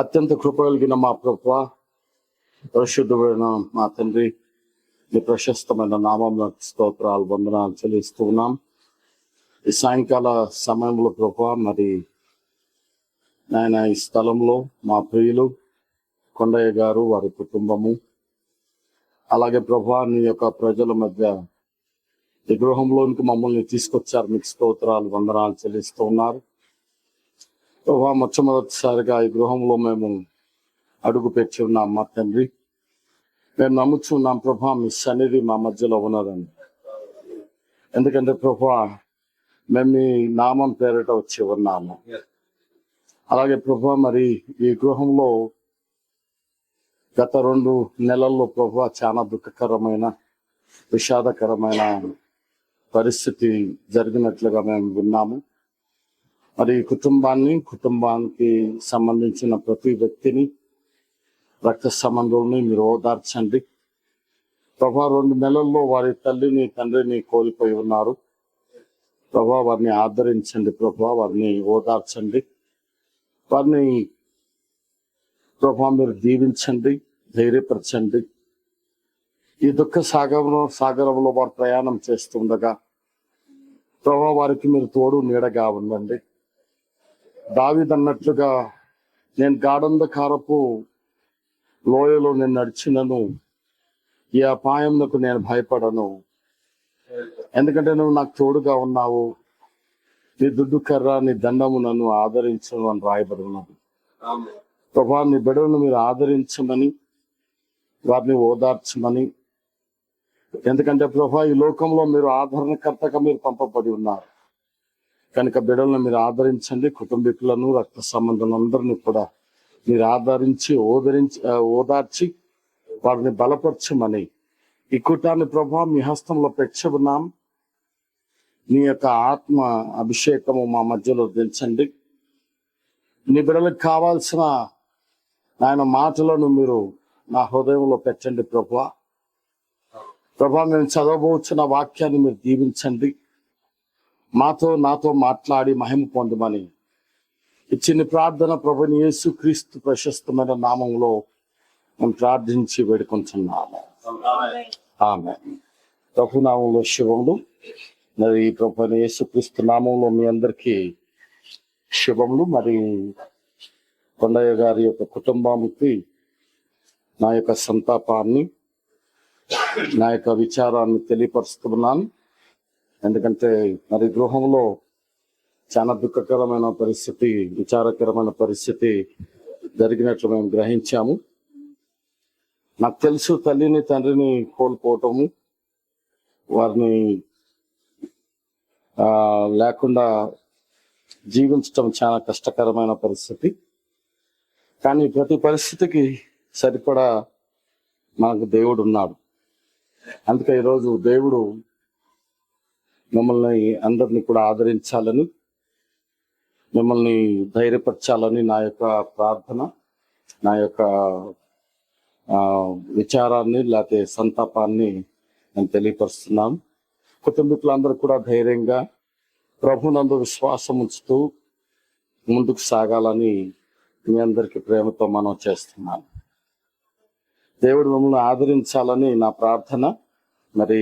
అత్యంత కృప కలిగిన మా ప్రభువా, పరిశుద్ధమైన మా తండ్రి, నీ ప్రశస్తమైన నామంలో స్తోత్రాలు వందనాలు చెల్లిస్తూ ఉన్నాం. ఈ సాయంకాల సమయంలో ప్రభువా, మరి నాయన ఈ స్థలంలో మా ప్రియులు కొండయ్య గారు, వారి కుటుంబము, అలాగే ప్రభువా నీ యొక్క ప్రజల మధ్య ఈ గృహంలోనికి మమ్మల్ని తీసుకొచ్చారు. మీకు స్తోత్రాలు వందనాలు చెల్లిస్తూ ఉన్నారు. ప్రభువా, మొట్టమొదటిసారిగా ఈ గృహంలో మేము అడుగు పెట్టి ఉన్నాం మా తండ్రి. మేము నమ్ముచున్నాం ప్రభా, మీ సన్నిధి మా మధ్యలో ఉన్నదని. ఎందుకంటే ప్రభువా, మేము మీ నామం పేరిట వచ్చి ఉన్నాము. అలాగే ప్రభువా, మరి ఈ గృహంలో గత 2 నెలల్లో ప్రభువా చాలా దుఃఖకరమైన, విషాదకరమైన పరిస్థితి జరిగినట్లుగా మేము విన్నాము. మరి కుటుంబానికి సంబంధించిన ప్రతి వ్యక్తిని, రక్త సంబంధుల్ని మీరు ఓదార్చండి ప్రభా. 2 నెలల్లో వారి తల్లిని తండ్రిని కోల్పోయి ఉన్నారు ప్రభా. వారిని ఆదరించండి ప్రభా, వారిని ఓదార్చండి, వారిని ప్రభా మీరు దీవించండి, ధైర్యపరచండి. ఈ దుఃఖ సాగరంలో వారు ప్రయాణం చేస్తుండగా ప్రభా, వారికి మీరు తోడు నీడగా ఉండండి. దావీదన్నట్లుగా, నేను గాఢంధకారపు లోయలో నేను నడిచినను, ఈ అపాయంకు నేను భయపడను, ఎందుకంటే నువ్వు నాకు తోడుగా ఉన్నావు. నీ దుడ్డు కర్ర, నీ దండము నన్ను ఆదరించను అని రాయబడి ఉన్నది. ప్రభా, నీ బిడ్డలను మీరు ఆదరించమని, వారిని ఓదార్చమని. ఎందుకంటే ప్రభా, ఈ లోకంలో మీరు ఆదరణకర్తగా మీరు పంపబడి ఉన్నారు కనుక బిడ్డలను మీరు ఆదరించండి. కుటుంబీకులను, రక్త సంబంధులందరినీ కూడా మీరు ఆదరించి ఓదార్చి వారిని బలపరచమని ఈ కూటాన్ని ప్రభా మీ హస్తంలో పెట్టి ఉన్నాం. నీ యొక్క ఆత్మ అభిషేకము మా మధ్యలో దించండి. నీ బిడ్డలకు కావాల్సిన ఆయన మాటలను మీరు నా హృదయంలో పెట్టండి ప్రభా. మేము చదవబోచున్న వాక్యాన్ని మీరు దీవించండి. నాతో మాట్లాడి మహిమ పొందమని ఇచ్చిన ప్రార్థన ప్రభుని యేసు క్రీస్తు ప్రశస్తమైన నామంలో మేము ప్రార్థించి వేడుకుంటున్నాము. ఆమేన్. ప్రభు నామంలో శుభములు. మరి ప్రభుని యేసు క్రీస్తు నామంలో మీ అందరికీ శుభములు. మరి కొండయ్య గారి యొక్క కుటుంబానికి నా యొక్క సంతాపాన్ని, నా యొక్క విచారాన్ని తెలియపరుస్తున్నాను. ఎందుకంటే మరి గృహంలో చాలా దుఃఖకరమైన పరిస్థితి, విచారకరమైన పరిస్థితి జరిగినట్లు మేము గ్రహించాము. నాకు తెలుసు, తల్లిని తండ్రిని కోల్పోవటము, వారిని లేకుండా జీవించటం చాలా కష్టకరమైన పరిస్థితి. కానీ ప్రతి పరిస్థితికి సరిపడా మనకు దేవుడు ఉన్నాడు. అందుకే ఈరోజు దేవుడు మిమ్మల్ని అందరినీ కూడా ఆదరించాలని, మిమ్మల్ని ధైర్యపరచాలని నా యొక్క ప్రార్థన, నా యొక్క విచారాన్ని లేకపోతే సంతాపాన్ని నేను తెలియపరుస్తున్నాను. కుటుంబీకులందరూ కూడా ధైర్యంగా ప్రభునందు విశ్వాసం ఉంచుతూ ముందుకు సాగాలని మీ అందరికీ ప్రేమతో మనం చేస్తున్నాను. దేవుడు మిమ్మల్ని ఆదరించాలని నా ప్రార్థన. మరి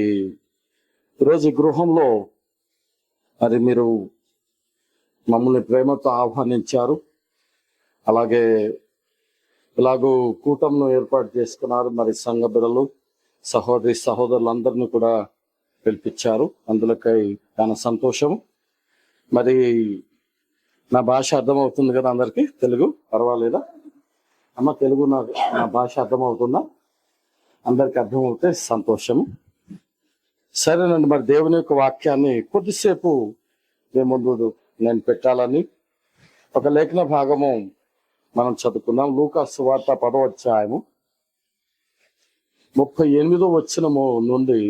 ఈరోజు గృహంలో మరి మీరు మమ్మల్ని ప్రేమతో ఆహ్వానించారు. అలాగే ఇలాగూ కూటంను ఏర్పాటు చేసుకున్నారు. మరి సంఘ బిడ్డలు, సహోదరులందరినీ కూడా పిలిపించారు. అందులోకై చాలా సంతోషం. మరి నా భాష అర్థమవుతుంది కదా అందరికీ? తెలుగు పర్వాలేదా అమ్మ? తెలుగు నా భాష అర్థమవుతుందా? అందరికి అర్థమవుతే సంతోషము. సరేనండి. మరి దేవుని యొక్క వాక్యాన్ని కొద్దిసేపు మీ ముందు నేను పెట్టాలని ఒక లేఖన భాగము మనం చదువుకుందాం. లూకా సువార్త 10వ అధ్యాయము 38వ వచనము నుండి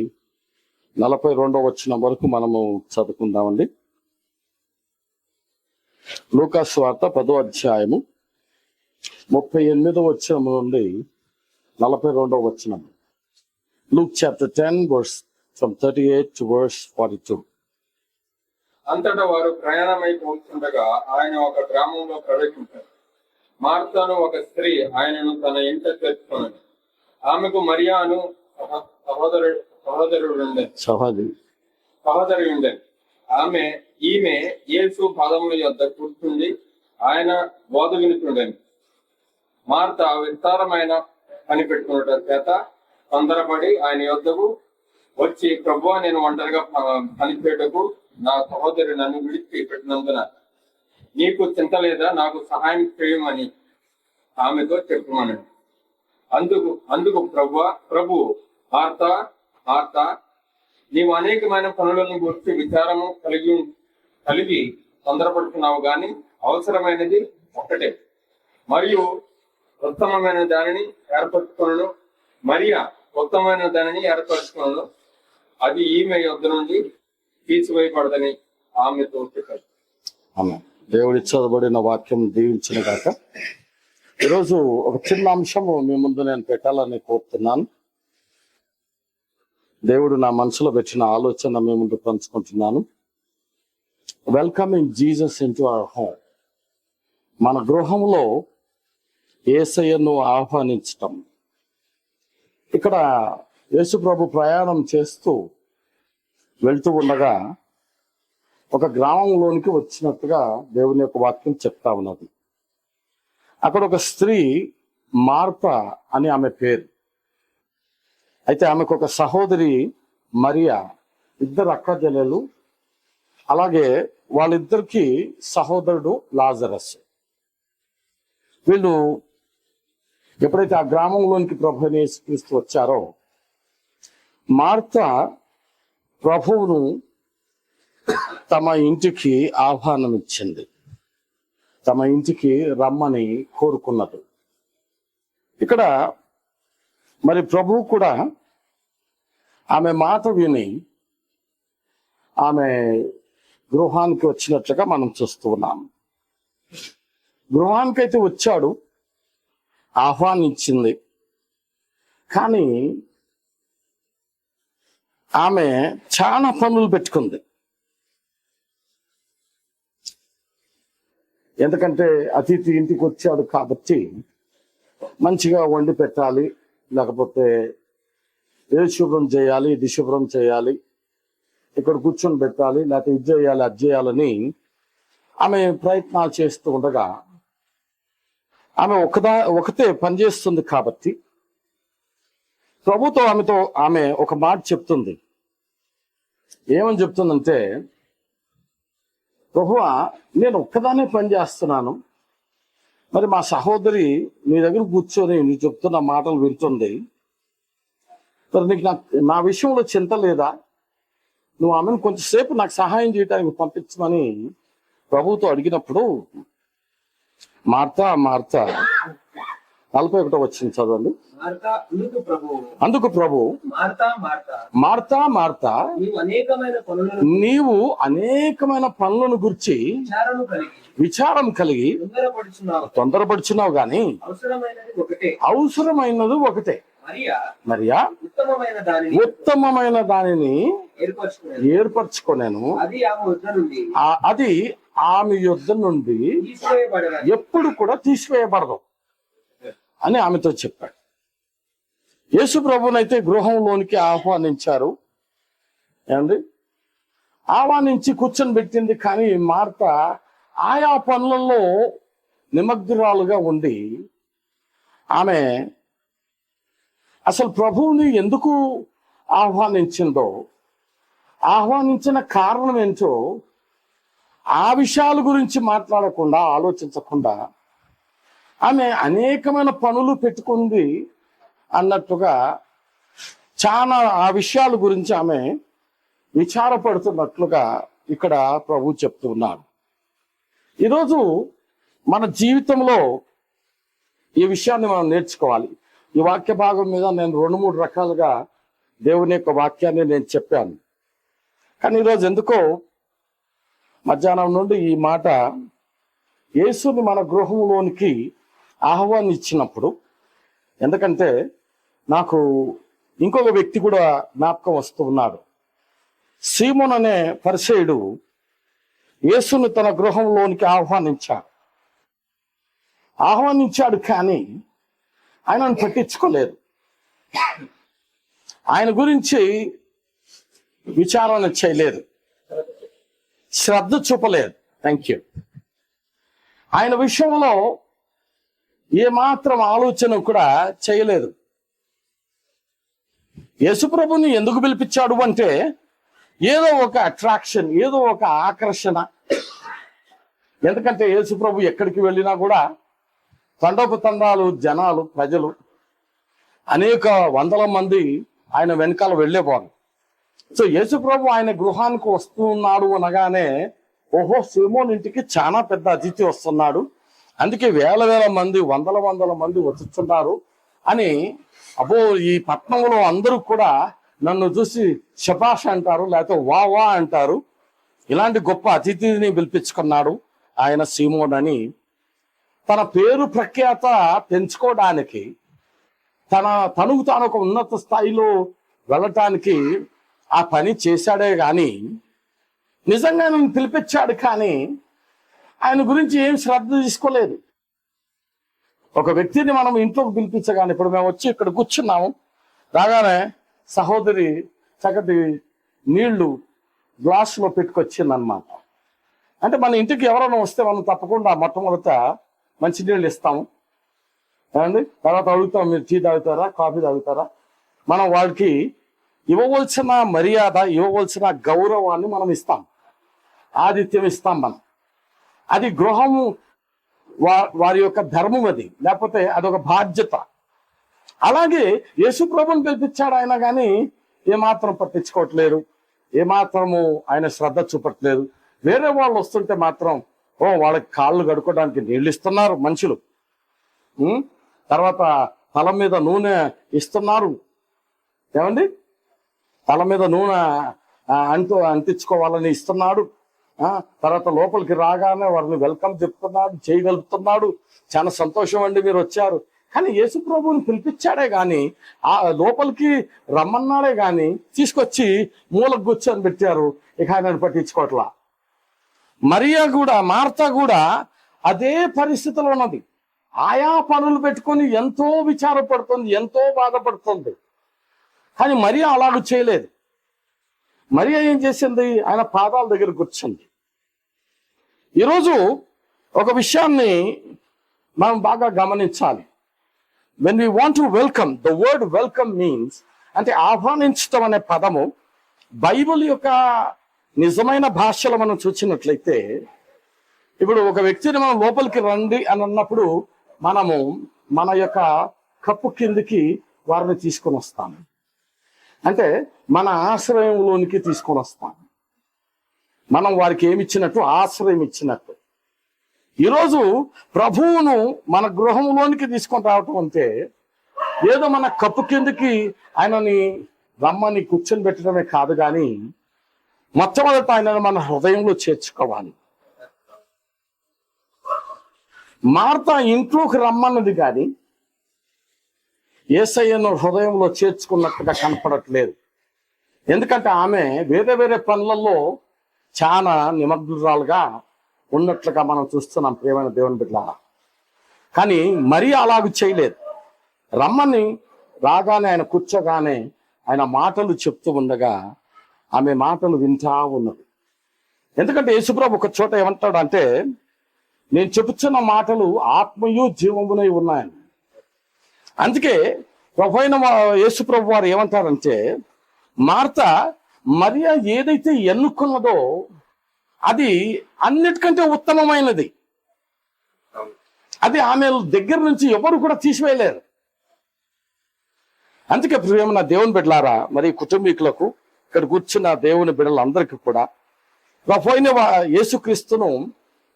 42వ వచనం వరకు మనము చదువుకుందామండి. లూకా సువార్త 10వ అధ్యాయము 38వ వచనం నుండి 42వ వచనం. Luke chapter 10 verse from 38 to verse 42. అంతటా వారు ప్రయాణమై పోతుండగా ఆయన ఒక గ్రామంలో ప్రవేశించారు. మార్తాను ఒక స్త్రీ ఆయనను తన ఇంట చేర్చుకున్నది. ఆమెకు మరియా అను సహోదరి ఉండేది. ఈమె యేసు పాదముల యొద్ద కూర్చుండి ఆయన బోధ వినుచుండెను. మార్త విస్తారమైన పని పెట్టుకున్నట చేత తొందరపడి ఆయన యొద్దకు వచ్చి, ప్రభువా, నేను ఒంటరిగా పనిచేయటకు నా సహోదరి నన్ను విడిచి పెట్టినందున నీకు చింత లేదా? నాకు సహాయం చేయమని ఆమెతో చెప్పుమన్నాడు. అందుకు ప్రభు మార్తా, నీవు అనేకమైన పనులను గురించి విచారము కలిగి తొందరపడుతున్నావు, గాని అవసరమైనది ఒక్కటే. మరియు ఉత్తమమైన దానిని ఏర్పరచుకున్నాను. అది ఈమె యొద్ద నుండి తీసివేయబడదని ఆమెతో చెప్పాడు. దేవుడి చదవబడిన వాక్యం దీవించిన గాక. ఈరోజు ఒక చిన్న అంశము మీ ముందు నేను పెట్టాలని కోరుతున్నాను. దేవుడు నా మనసులో పెట్టిన ఆలోచన మీ ముందు పంచుకుంటున్నాను. Welcoming Jesus into our home. మన గృహంలో యేసయ్యను ఆహ్వానించటం. ఇక్కడ యేసు ప్రభు ప్రయాణం చేస్తూ వెళ్తూ ఉండగా ఒక గ్రామంలోనికి వచ్చినట్టుగా దేవుని యొక్క వాక్యం చెప్తా ఉన్నది. అక్కడ ఒక స్త్రీ మార్త అని ఆమె పేరు. అయితే ఆమెకు ఒక సహోదరి మరియా, ఇద్దరు అక్కచెల్లెలు. అలాగే వాళ్ళిద్దరికి సహోదరుడు లాజరస్. వీళ్ళు ఎప్పుడైతే ఆ గ్రామంలోనికి ప్రభువుని యేసుక్రీస్తు వచ్చారో, మార్త ప్రభువును తమ ఇంటికి ఆహ్వానం ఇచ్చింది, తమ ఇంటికి రమ్మని కోరుకున్నది. ఇక్కడ మరి ప్రభువు కూడా ఆమె మాట విని ఆమె గృహానికి వచ్చినట్లుగా మనం చూస్తూ ఉన్నాం. గృహానికైతే వచ్చాడు, ఆహ్వానించింది. కానీ ఆమె చాలా పనులు పెట్టుకుంది. ఎందుకంటే అతిథి ఇంటికి వచ్చాడు కాబట్టి మంచిగా వండి పెట్టాలి, లేకపోతే ఏది శుభ్రం చేయాలి, ఇది శుభ్రం చేయాలి, ఇక్కడ కూర్చొని పెట్టాలి, లేకపోతే ఇది చేయాలి, అది చేయాలని ఆమె ప్రయత్నాలు చేస్తూ ఉండగా ఆమె ఒకతే పనిచేస్తుంది కాబట్టి ప్రభుతో ఆమె ఒక మాట చెప్తుంది. ఏమని చెప్తుందంటే, ప్రభువా, నేను ఒక్కదానే పని చేస్తున్నాను, మరి మా సహోదరి నీ దగ్గర కూర్చొని నీ చెప్తున్న మాటలు వింటుంది, మరి నీకు నా విషయంలో చింత లేదా? నువ్వు ఆమెను కొంచెంసేపు నాకు సహాయం చేయడానికి పంపించమని ప్రభువుతో అడిగినప్పుడు, మార్తా 41 వచ్చింది, చదవండి. అందుకు ప్రభు, మార్తా, నీవు అనేకమైన పనులను గురించి విచారం కలిగి తొందరపడుచున్నావు, గాని అవసరమైనది ఒకటే. మరియా ఉత్తమమైన దానిని ఏర్పరచుకోనేను, అది ఆమె యుద్ధ నుండి ఎప్పుడు కూడా తీసివేయబడదు అని ఆమెతో చెప్పాడు. యేసు ప్రభునైతే గృహంలోనికి ఆహ్వానించారు. ఏమండి, ఆహ్వానించి కూర్చొని పెట్టింది. కానీ మార్త ఆయా పనులలో నిమగ్నురాలుగా ఉండి ఆమె అసలు ప్రభువుని ఎందుకు ఆహ్వానించిందో, ఆహ్వానించిన కారణం ఏంటో ఆ విషయాల గురించి మాట్లాడకుండా, ఆలోచించకుండా ఆమె అనేకమైన పనులు పెట్టుకుంది అన్నట్టుగా చాలా ఆ విషయాల గురించి ఆమె విచారపడుతున్నట్లుగా ఇక్కడ ప్రభు చెప్తూ ఉన్నాడు. ఈరోజు మన జీవితంలో ఈ విషయాన్ని మనం నేర్చుకోవాలి. ఈ వాక్య భాగం మీద నేను 2-3 రకాలుగా దేవుని యొక్క వాక్యాన్ని నేను చెప్పాను. కానీ ఈరోజు ఎందుకో మధ్యాహ్నం నుండి ఈ మాట, యేసుని మన గృహంలోనికి ఆహ్వానించినప్పుడు, ఎందుకంటే నాకు ఇంకొక వ్యక్తి కూడా జ్ఞాపకం వస్తూ ఉన్నాడు. సీమోన్ అనే పరిసయ్యుడు యేసుని తన గృహంలోనికి ఆహ్వానించాడు. ఆహ్వానించాడు, కానీ ఆయనను పట్టించుకోలేదు. ఆయన గురించి విచారణ చేయలేదు, శ్రద్ధ చూపలేదు. Thank you. ఆయన విషయంలో ఏమాత్రం ఆలోచన కూడా చేయలేదు. యేసుప్రభుని ఎందుకు పిలిపించాడు అంటే ఏదో ఒక అట్రాక్షన్, ఏదో ఒక ఆకర్షణ. ఎందుకంటే యేసుప్రభు ఎక్కడికి వెళ్ళినా కూడా తండోపతండాలు జనాలు, ప్రజలు, అనేక వందల మంది ఆయన వెనకాల వెళ్ళేవారు. సో యేసుప్రభు ఆయన గృహానికి వస్తున్నాడు అనగానే, ఓహో, సీమోన్ ఇంటికి చాలా పెద్ద అతిథి వస్తున్నాడు, అందుకే వేల వేల మంది, వందల మంది వచ్చుతున్నారు అని, అబ్బో, ఈ పట్టణంలో అందరూ కూడా నన్ను చూసి శబాష్ అంటారు, లేకపోతే వా వా అంటారు. ఇలాంటి గొప్ప అతిథిని పిలిపించుకున్నాడు ఆయన సీమోన్ అని తన పేరు ప్రఖ్యాత పెంచుకోవడానికి, తనకు తాను ఒక ఉన్నత స్థాయిలో వెళ్ళటానికి ఆ పని చేశాడే గాని నిజంగా నన్ను పిలిపించాడు, కానీ ఆయన గురించి ఏం శ్రద్ధ తీసుకోలేదు. ఒక వ్యక్తిని మనం ఇంట్లోకి పిలిపించగానే, ఇప్పుడు మేము వచ్చి ఇక్కడ కూర్చున్నాము, రాగానే సహోదరి చక్కటి నీళ్లు గ్లాసులో పెట్టుకొచ్చిందనమాట. అంటే మన ఇంటికి ఎవరైనా వస్తే మనం తప్పకుండా మొట్టమొదట మంచినీళ్ళు ఇస్తాము అండి, తర్వాత అడుగుతాం, మీరు టీ తాగుతారా, కాఫీ తాగుతారా. మనం వాళ్ళకి ఇవ్వవలసిన మర్యాద, ఇవ్వవలసిన గౌరవాన్ని మనం ఇస్తాం, ఆతిథ్యం ఇస్తాం మనం. అది గృహము వారి యొక్క ధర్మం, అది, లేకపోతే అదొక బాధ్యత. అలాగే యేసుప్రభుని పిలిపించాడు ఆయన, కానీ ఏమాత్రం పట్టించుకోవట్లేదు, ఏమాత్రము ఆయన శ్రద్ధ చూపట్లేదు. వేరే వాళ్ళు వస్తుంటే మాత్రం, ఓ, వాళ్ళకి కాళ్ళు కడుక్కోవడానికి నీళ్ళు ఇస్తున్నారు మనుషులు, తర్వాత తల మీద నూనె ఇస్తున్నారు. ఏమండి, తల మీద నూనె అంటించుకోవాలని ఇస్తున్నాడు. తర్వాత లోపలికి రాగానే వారిని వెల్కమ్ చెప్తున్నాడు, చేయగలుగుతున్నాడు. చాలా సంతోషం అండి మీరు వచ్చారు. కానీ యేసుప్రభుని పిలిపించాడే గాని, ఆ లోపలికి రమ్మన్నాడే గాని తీసుకొచ్చి మూలకు కూర్చొని పెట్టారు. ఇక ఆయనను పట్టించుకోవట్లా. మరియా కూడా, మార్తా కూడా అదే పరిస్థితిలో ఉన్నది. ఆయా పనులు పెట్టుకొని ఎంతో విచారపడుతుంది, ఎంతో బాధపడుతుంది. కానీ మరియా అలాగ చేయలేదు. మరియా ఏం చేసింది? ఆయన పాదాల దగ్గర కూర్చుంది. ఈరోజు ఒక విషయాన్ని మనం బాగా గమనించాలి. When we want to welcome, the word welcome means, అంటే ఆహ్వానించటం అనే పదము బైబిల్ యొక్క నిజమైన భాషలో మనం చూసినట్లయితే, ఇప్పుడు ఒక వ్యక్తిని మనం లోపలికి రండి అని అన్నప్పుడు మనము మన యొక్క కప్పు కిందికి వారిని తీసుకొని వస్తాము, అంటే మన ఆశ్రయంలోనికి తీసుకొని వస్తాం. మనం వారికి ఏమి ఇచ్చినట్టు? ఆశ్రయం ఇచ్చినట్టు. ఈరోజు ప్రభువును మన గృహంలోనికి తీసుకొని రావటం అంటే ఏదో మన కప్పు కిందకి ఆయనని రమ్మని కూర్చొని పెట్టడమే కాదు, కానీ మొట్టమొదట ఆయనను మన హృదయంలో చేర్చుకోవాలి. మార్తా ఇంట్లోకి రమ్మన్నది కానీ యేసయ్యను హృదయంలో చేర్చుకున్నట్టుగా కనపడట్లేదు. ఎందుకంటే ఆమె వేరే వేరే పనులలో చాలా నిమగ్నురాలుగా ఉన్నట్లుగా మనం చూస్తున్నాం, ప్రియమైన దేవుని బిడ్డలారా. కానీ మరీ అలాగ చేయలేదు. రమ్మని రాగానే, ఆయన కూర్చోగానే ఆయన మాటలు చెప్తూ ఉండగా ఆమె మాటలు వింటా ఉన్నది. ఎందుకంటే యేసుప్రభు ఒక చోట ఏమంటాడు అంటే, నేను చెప్పుచున్న మాటలు ఆత్మయు జీవమునై ఉన్నాయని. అందుకే ప్రభువైన యేసుప్రభు వారు ఏమంటారంటే, మార్తా మరియా ఏదైతే ఎన్నుకున్నదో అది అన్నిటికంటే ఉత్తమమైనది. అది ఆమె దగ్గర నుంచి ఎవరు కూడా తీసివేయలేరు. అందుకే ప్రియమైన దేవుని బిడ్డలారా, మరి కుటుంబీకులకు, ఇక్కడ కూర్చున్న దేవుని బిడ్డలందరికీ కూడా ప్రభువైన యేసుక్రీస్తును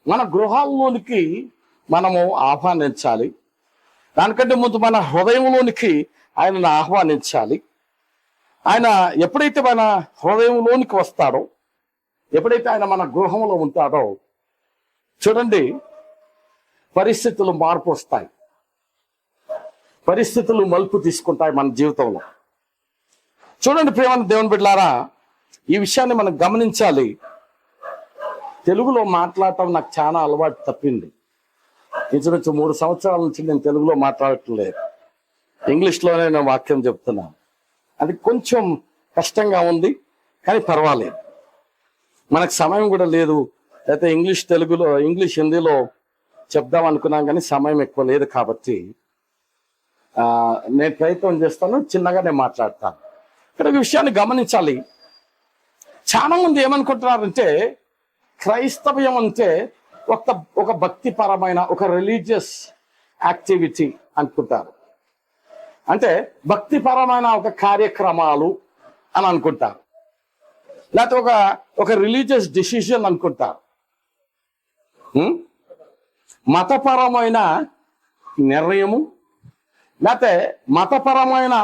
మన గృహాల్లోనికి మనము ఆహ్వానించాలి. దానికంటే ముందు మన హృదయంలోనికి ఆయనను ఆహ్వానించాలి. ఆయన ఎప్పుడైతే మన హృదయంలోనికి వస్తాడో, ఎప్పుడైతే ఆయన మన గృహంలో ఉంటాడో, చూడండి, పరిస్థితులు మార్పు వస్తాయి, పరిస్థితులు మలుపు తీసుకుంటాయి మన జీవితంలో. చూడండి ప్రియమైన దేవుని బిడ్డలారా, ఈ విషయాన్ని మనం గమనించాలి. తెలుగులో మాట్లాడటం నాకు చాలా అలవాటు తప్పింది. ఇంచుమించు 3 సంవత్సరాల నుంచి నేను తెలుగులో మాట్లాడట్లేదు, ఇంగ్లీష్లోనే నేను వాక్యం చెప్తున్నాను. అది కొంచెం కష్టంగా ఉంది, కానీ పర్వాలేదు. మనకు సమయం కూడా లేదు, అయితే ఇంగ్లీష్ హిందీలో చెప్దాం అనుకున్నాం, కానీ సమయం ఎక్కువ లేదు. కాబట్టి నేను ప్రయత్నం చేస్తాను, చిన్నగా నేను మాట్లాడతాను. ఇక్కడ ఒక విషయాన్ని గమనించాలి. చాలా మంది ఏమనుకుంటున్నారంటే క్రైస్తవ్యం అంటే ఒక భక్తిపరమైన ఒక రిలీజియస్ యాక్టివిటీ అనుకుంటారు. అంటే భక్తిపరమైన ఒక కార్యక్రమాలు అని అనుకుంటారు, లేకపోతే ఒక రిలీజియస్ డిసిషన్ అనుకుంటారు. మతపరమైన నిర్ణయము, లేకపోతే మతపరమైన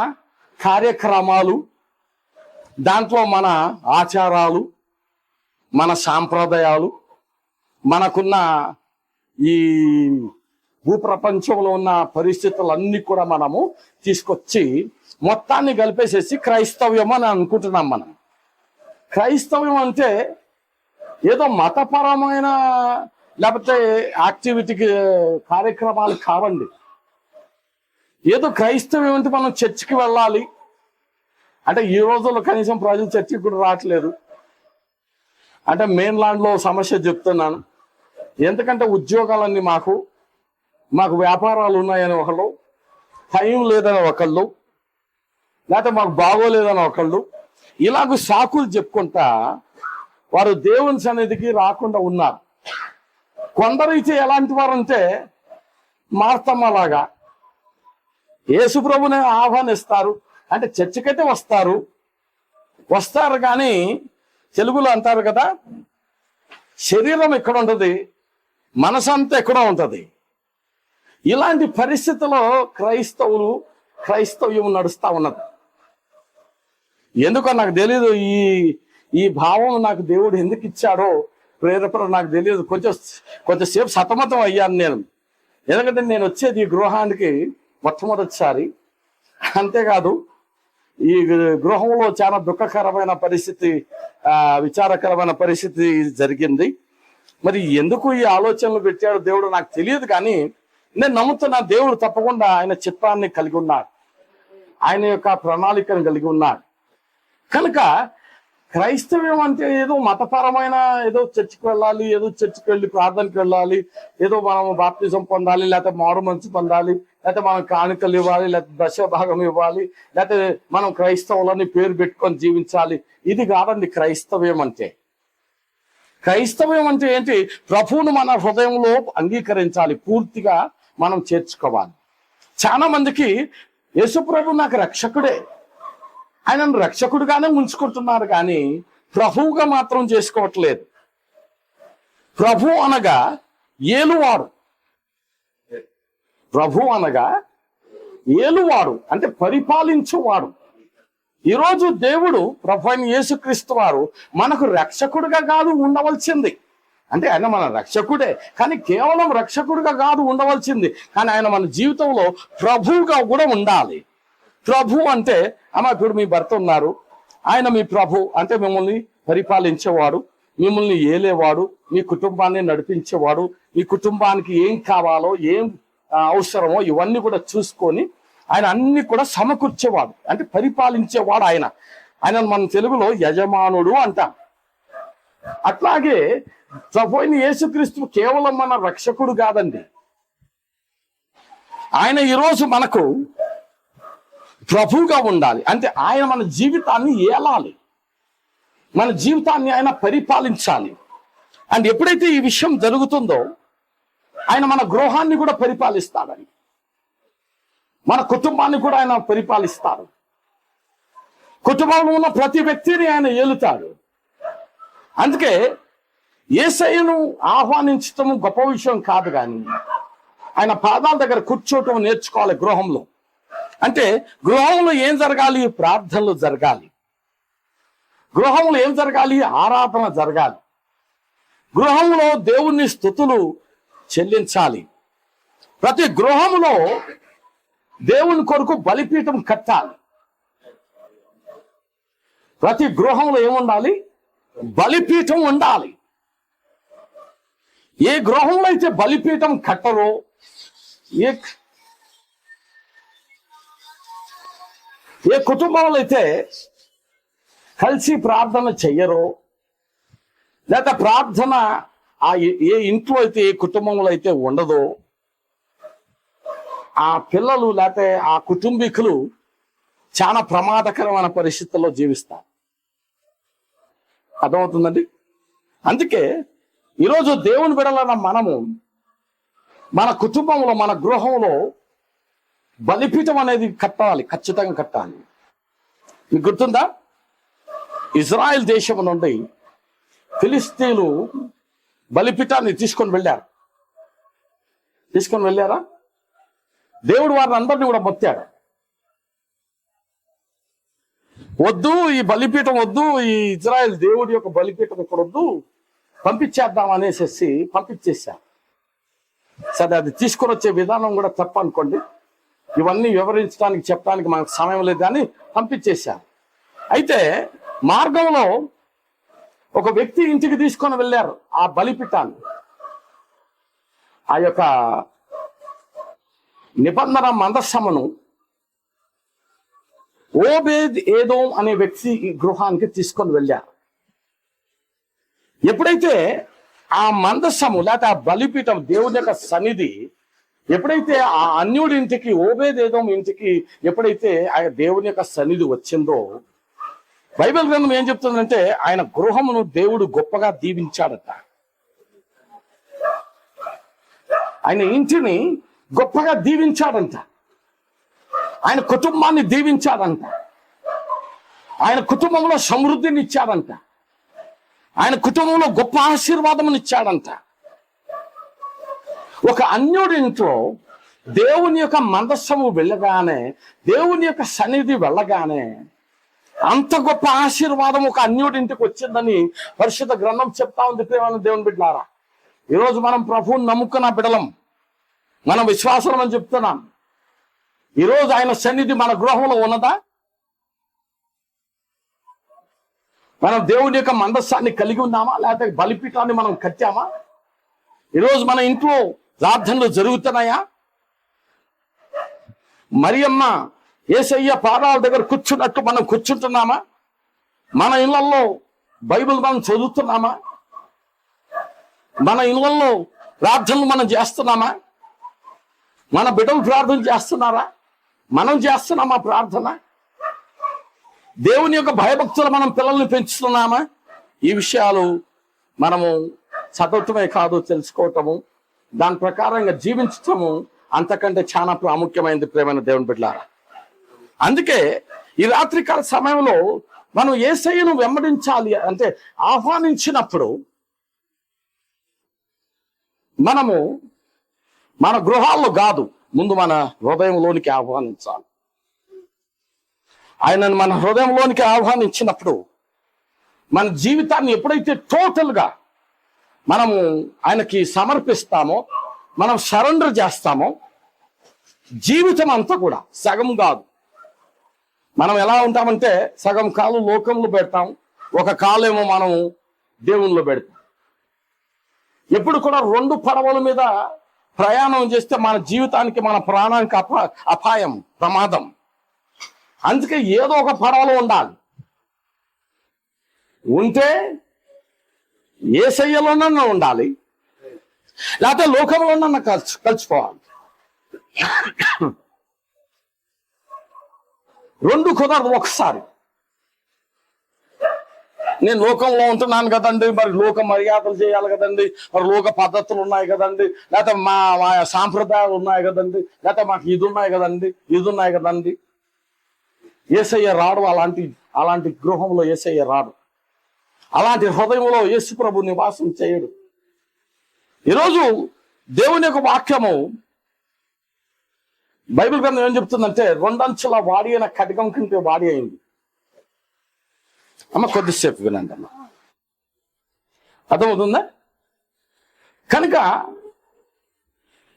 కార్యక్రమాలు, దాంట్లో మన ఆచారాలు, మన సాంప్రదాయాలు, మనకున్న ఈ భూప్రపంచంలో ఉన్న పరిస్థితులన్నీ కూడా మనము తీసుకొచ్చి మొత్తాన్ని కలిపేసేసి క్రైస్తవ్యం అని అనుకుంటున్నాం. మనం క్రైస్తవ్యం అంటే ఏదో మతపరమైన లేకపోతే యాక్టివిటీకి కార్యక్రమాలు కావండి. ఏదో క్రైస్తవ్యం అంటే మనం చర్చికి వెళ్ళాలి అంటే ఈ రోజుల్లో కనీసం ప్రజలు చర్చికి కూడా రావట్లేదు. అంటే మెయిన్ ల్యాండ్లో సమస్య చెప్తున్నాను. ఎందుకంటే ఉద్యోగాలన్నీ మాకు వ్యాపారాలు ఉన్నాయని ఒకళ్ళు, టైం లేదని ఒకళ్ళు, లేకపోతే మాకు బాగోలేదని ఒకళ్ళు, ఇలాగ సాకులు చెప్పుకుంటా వారు దేవుని సన్నిధికి రాకుండా ఉన్నారు. కొందరైతే ఎలాంటి వారు అంటే మార్తమ్మలాగా యేసుప్రభుని ఆహ్వానిస్తారు, అంటే చర్చికైతే వస్తారు కానీ తెలుగులో అంటారు కదా, శరీరం ఎక్కడ ఉంటుంది, మనసంతా ఎక్కడో ఉంటుంది. ఇలాంటి పరిస్థితుల్లో క్రైస్తవ్యం నడుస్తూ ఉన్నది. ఎందుకో నాకు తెలియదు, ఈ భావం నాకు దేవుడు ఎందుకు ఇచ్చాడో, ప్రేరేపణ నాకు తెలియదు. కొంచెంసేపు సతమతం అయ్యాను నేను. ఎందుకంటే నేను వచ్చేది ఈ గృహానికి మొట్టమొదటిసారి. అంతేకాదు ఈ గృహంలో చాలా దుఃఖకరమైన పరిస్థితి, విచారకరమైన పరిస్థితి జరిగింది. మరి ఎందుకు ఈ ఆలోచనలు పెట్టాడు దేవుడు నాకు తెలియదు, కానీ నేను నమ్ముతున్నా దేవుడు తప్పకుండా ఆయన చిత్తాన్ని కలిగి ఉన్నాడు, ఆయన యొక్క ప్రణాళికను కలిగి ఉన్నాడు. కనుక క్రైస్తవ్యం అంటే ఏదో మతపరమైన ఏదో చర్చికి వెళ్ళాలి, ఏదో చర్చికి వెళ్ళి ప్రార్థనకి వెళ్ళాలి, ఏదో మనం బాప్తిజం పొందాలి, లేకపోతే మారు మనసు పొందాలి, లేకపోతే మనం కానుకలు ఇవ్వాలి, లేకపోతే దశభాగం ఇవ్వాలి, లేకపోతే మనం క్రైస్తవులని పేరు పెట్టుకొని జీవించాలి. ఇది కాదండి క్రైస్తవ్యం అంటే. క్రైస్తవ్యం అంటే ఏంటి? ప్రభువును మన హృదయంలో అంగీకరించాలి, పూర్తిగా మనం చేర్చుకోవాలి. చాలా మందికి యేసుప్రభు నాకు రక్షకుడే, ఆయనను రక్షకుడుగానే ఉంచుకుంటున్నారు, కానీ ప్రభువుగా మాత్రం చేసుకోవట్లేదు. ప్రభు అనగా ఏలువాడు, ప్రభు అనగా ఏలువాడు అంటే పరిపాలించువాడు. ఈరోజు దేవుడు ప్రభు అయిన యేసుక్రీస్తు వారు మనకు రక్షకుడుగా కాదు ఉండవలసింది, అంటే ఆయన మన రక్షకుడే, కానీ కేవలం రక్షకుడుగా కాదు ఉండవలసింది, కానీ ఆయన మన జీవితంలో ప్రభువుగా కూడా ఉండాలి. ప్రభు అంటే ఇప్పుడు మీ భర్త ఉన్నారు, ఆయన మీ ప్రభు అంటే మిమ్మల్ని పరిపాలించేవాడు, మిమ్మల్ని ఏలేవాడు, మీ కుటుంబాన్ని నడిపించేవాడు, మీ కుటుంబానికి ఏం కావాలో ఏం అవసరమో ఇవన్నీ కూడా చూసుకొని ఆయన అన్ని కూడా సమకూర్చేవాడు, అంటే పరిపాలించేవాడు. ఆయన మన తెలుగులో యజమానుడు అంటాం. అట్లాగే ప్రభు అయిన యేసుక్రీస్తు కేవలం మన రక్షకుడు కాదండి, ఆయన ఈరోజు మనకు ప్రభువుగా ఉండాలి. అంటే ఆయన మన జీవితాన్ని ఏలాలి, మన జీవితాన్ని ఆయన పరిపాలించాలి. అండ్ ఎప్పుడైతే ఈ విషయం జరుగుతుందో ఆయన మన గృహాన్ని కూడా పరిపాలిస్తాడని, మన కుటుంబాన్ని కూడా ఆయన పరిపాలిస్తాడు, కుటుంబంలో ఉన్న ప్రతి వ్యక్తిని ఆయన ఏలుతాడు. అందుకే యేసయ్యను ఆహ్వానించటం గొప్ప విషయం కాదు, కానీ ఆయన పాదాల దగ్గర కూర్చోవటం నేర్చుకోవాలి. గృహంలో అంటే గృహంలో ఏం జరగాలి? ప్రార్థనలు జరగాలి. గృహంలో ఏం జరగాలి? ఆరాధన జరగాలి. గృహంలో దేవుని స్తుతులు చెల్లించాలి. ప్రతి గృహంలో దేవుని కొరకు బలిపీఠం కట్టాలి. ప్రతి గృహంలో ఏముండాలి? బలిపీఠం ఉండాలి. ఏ గృహంలో అయితే బలిపీఠం కట్టరో, ఏ ఏ కుటుంబంలో అయితే కలిసి ప్రార్థన చెయ్యరో, లేక ప్రార్థన ఏ ఇంట్లో అయితే ఏ కుటుంబంలో అయితే ఉండదో, ఆ పిల్లలు లేకపోతే ఆ కుటుంబీకులు చాలా ప్రమాదకరమైన పరిస్థితుల్లో జీవిస్తారు. అర్థమవుతుందండి? అందుకే ఈరోజు దేవుని బిడ్డలైన మనము మన కుటుంబంలో, మన గృహంలో బలిపీఠం అనేది కట్టాలి, ఖచ్చితంగా కట్టాలి. మీకు గుర్తుందా? ఇజ్రాయెల్ దేశం నుండి ఫిలిస్తీన్లు బలిపీఠాన్ని తీసుకొని వెళ్ళారా? దేవుడు వారిని అందరినీ కూడా మొత్తాడు. వద్దు, ఈ బలిపీఠం వద్దు, ఈ ఇజ్రాయెల్ దేవుడి యొక్క బలిపీఠం ఇక్కడ వద్దు, పంపించేద్దాం అనేసి పంపించేశారు. సరే, అది తీసుకొని వచ్చే విధానం కూడా తప్ప అనుకోండి. ఇవన్నీ వివరించడానికి చెప్పడానికి మనకు సమయం లేదు, కానీ పంపించేశారు. అయితే మార్గంలో ఒక వ్యక్తి ఇంటికి తీసుకొని వెళ్ళారు ఆ బలిపీఠాన్ని. ఆ యొక్క నిబంధన మందస్సమును ఓబేద్ ఏదోం అనే వ్యక్తి గృహానికి తీసుకొని వెళ్ళారు. ఎప్పుడైతే ఆ మందస్సము లేకపోతే ఆ బలిపీఠం, దేవుని యొక్క సన్నిధి ఎప్పుడైతే ఆ అన్యుడి ఇంటికి, ఓబేద్ ఏదోం ఇంటికి ఎప్పుడైతే ఆ దేవుని యొక్క సన్నిధి వచ్చిందో, బైబిల్ గ్రంథం ఏం చెప్తుందంటే ఆయన గృహమును దేవుడు గొప్పగా దీవించాడట. ఆయన ఇంటిని గొప్పగా దీవించాడంట. ఆయన కుటుంబాన్ని దీవించాడంట. ఆయన కుటుంబంలో సమృద్ధిని ఇచ్చాడంట. ఆయన కుటుంబంలో గొప్ప ఆశీర్వాదమును ఇచ్చాడంట. ఒక అన్యుడి ఇంట్లో దేవుని యొక్క మందస్సము వెళ్ళగానే, దేవుని యొక్క సన్నిధి వెళ్ళగానే అంత గొప్ప ఆశీర్వాదం ఒక అన్యుడి ఇంటికి వచ్చిందని పరిశుద్ధ గ్రంథం చెప్తా ఉంది. ప్రియమైన దేవుని బిడ్డలారా, ఈరోజు మనం ప్రభువుని నమ్ముకున్న బిడ్డలం, మనం విశ్వాసం అని చెప్తున్నాం. ఈరోజు ఆయన సన్నిధి మన గృహంలో ఉన్నదా? మనం దేవుని యొక్క మందస్సాన్ని కలిగి ఉన్నామా? లేకపోతే బలిపీఠాన్ని మనం కట్టామా? ఈరోజు మన ఇంట్లో ప్రార్థనలు జరుగుతున్నాయా? మరియమ్మ యేసయ్య పాదాల దగ్గర కూర్చున్నట్టు మనం కూర్చుంటున్నామా? మన ఇళ్లలో బైబిల్ మనం చదువుతున్నామా? మన ఇళ్లలో ప్రార్థనలు మనం చేస్తున్నామా? మన బిడ్డలు ప్రార్థన చేస్తున్నారా? మనం చేస్తున్నామా ప్రార్థన? దేవుని యొక్క భయభక్తులు మనం పిల్లల్ని పెంచుతున్నామా? ఈ విషయాలు మనము చదవటమే కాదు, తెలుసుకోవటము, దాని ప్రకారంగా జీవించటము అంతకంటే చాలా ప్రాముఖ్యమైనది. ప్రేమైన దేవుని బిడ్డలారా, అందుకే ఈ రాత్రికాల సమయంలో మనం యేసయ్యను వెంబడించాలి అంటే, ఆహ్వానించినప్పుడు మనము మన గృహాల్లో కాదు, ముందు మన హృదయంలోనికి ఆహ్వానించాలి. ఆయనను మన హృదయంలోనికి ఆహ్వానించినప్పుడు మన జీవితాన్ని ఎప్పుడైతే టోటల్గా మనము ఆయనకి సమర్పిస్తామో, మనం సరెండర్ చేస్తామో, జీవితం అంతా కూడా సగం కాదు. మనం ఎలా ఉంటామంటే సగం కాలు లోకంలో పెడతాం, ఒక కాలేమో మనం దేవునిలో పెడతాం. ఎప్పుడు కూడా రెండు పడవల మీద ప్రయాణం చేస్తే మన జీవితానికి, మన ప్రాణానికి అపాయం, ప్రమాదం. అందుకే ఏదో ఒక పడవలో ఉండాలి. ఉంటే యేసయ్యలోనన్నా ఉండాలి, లేకపోతే లోకంలోనన్నా కలిసిపోవాలి. రెండు కుదరదు ఒకసారి. నేను లోకంలో ఉంటున్నాను కదండి, మరి లోక మర్యాదలు చేయాలి కదండి, మరి లోక పద్ధతులు ఉన్నాయి కదండి, లేకపోతే మా సాంప్రదాయాలు ఉన్నాయి కదండి, లేకపోతే మాకు ఇది ఉన్నాయి కదండి. యేసయ్య రాడు. అలాంటి గృహంలో యేసయ్య రాడు. అలాంటి హృదయంలో యేసు ప్రభు నివాసం చేయడు. ఈరోజు దేవుని యొక్క వాక్యము, బైబిల్ గ్రంథం ఏం చెప్తుందంటే, రెండంచుల వాడి అయిన ఖడ్గం కంటే వాడి అయింది. అమ్మ కొద్దిసేపు వినండి అమ్మ, అర్థమవుతుందా? కనుక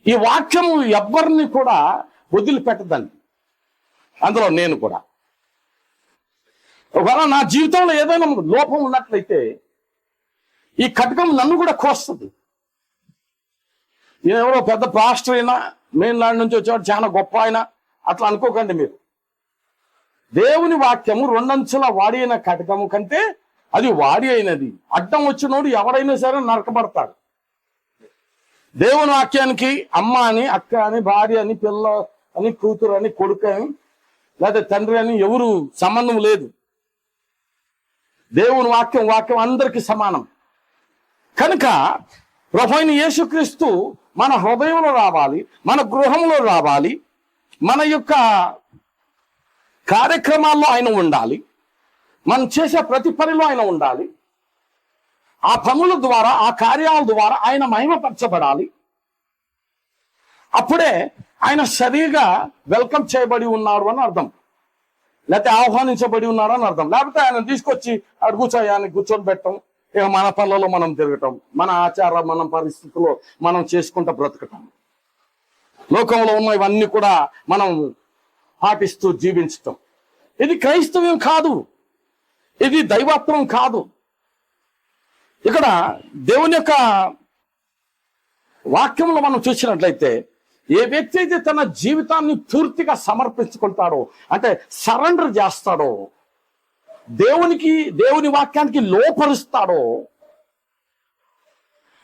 ఈ వాక్యము ఎవ్వరిని కూడా వదిలిపెట్టదండి. అందులో నేను కూడా, ఒకవేళ నా జీవితంలో ఏదైనా లోపం ఉన్నట్లయితే ఈ ఖడ్గం నన్ను కూడా కోస్తుంది. నేను ఎవరో పెద్ద పాస్టర్ అయినా మెయిన్ ల్యాండ్ నుంచి వచ్చేవాడు చాలా గొప్ప ఆయన అట్లా అనుకోకండి మీరు. దేవుని వాక్యము రెండంచుల వాడి అయిన కటకము కంటే అది వాడి అయినది. అడ్డం వచ్చినోడు ఎవడైనా సరే నరకబడతాడు. దేవుని వాక్యానికి అమ్మ అని, అక్క అని, భార్య అని, పిల్ల అని, కూతురు అని, కొడుకు అని, లేదా తండ్రి అని ఎవరు సంబంధం లేదు. దేవుని వాక్యం అందరికీ సమానం. కనుక ప్రభువైన యేసుక్రీస్తు మన హృదయంలో రావాలి, మన గృహంలో రావాలి, మన యొక్క కార్యక్రమాల్లో ఆయన ఉండాలి, మనం చేసే ప్రతి పనిలో ఆయన ఉండాలి. ఆ పనుల ద్వారా, ఆ కార్యాల ద్వారా ఆయన మహిమపరచబడాలి. అప్పుడే ఆయన సరిగా వెల్కమ్ చేయబడి ఉన్నారు అని అర్థం, లేకపోతే ఆహ్వానించబడి ఉన్నారు అని అర్థం. లేకపోతే ఆయన తీసుకొచ్చి అటు కూర్చోయాన్ని కూర్చొని పెట్టడం, ఇక మన పనులలో మనం తిరగటం, మన ఆచారం, మన పరిస్థితుల్లో మనం చేసుకుంటూ బ్రతకటం, లోకంలో ఉన్న ఇవన్నీ కూడా మనం పాటిస్తూ జీవించటం. ఇది క్రైస్తవ్యం కాదు, ఇది దైవత్వం కాదు. ఇక్కడ దేవుని యొక్క వాక్యంలో మనం చూసినట్లయితే, ఏ వ్యక్తి అయితే తన జీవితాన్ని పూర్తిగా సమర్పించుకుంటాడో, అంటే సరెండర్ చేస్తాడో, దేవుని వాక్యానికి లోపరుస్తాడో,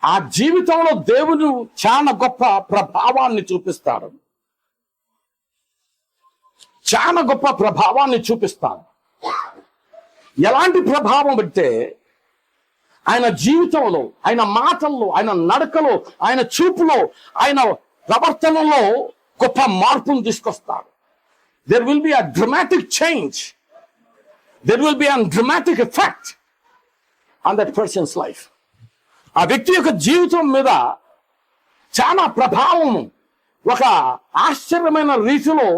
ఆ జీవితంలో దేవుడు చాలా గొప్ప ప్రభావాన్ని చూపిస్తాడు. చాలా గొప్ప ప్రభావాన్ని చూపిస్తాడు. ఎలాంటి ప్రభావం అంటే, ఆయన జీవితంలో, ఆయన మాటల్లో, ఆయన నడకలో, ఆయన చూపులో, ఆయన ప్రవర్తనలో గొప్ప మార్పును తీసుకొస్తాడు. There will be a dramatic change, there will be an dramatic effect on that persons life. ఆ వ్యక్తి యొక్క జీవితం మీద చాలా ప్రభావం, ఒక ఆశ్చర్యమైన రీతిలో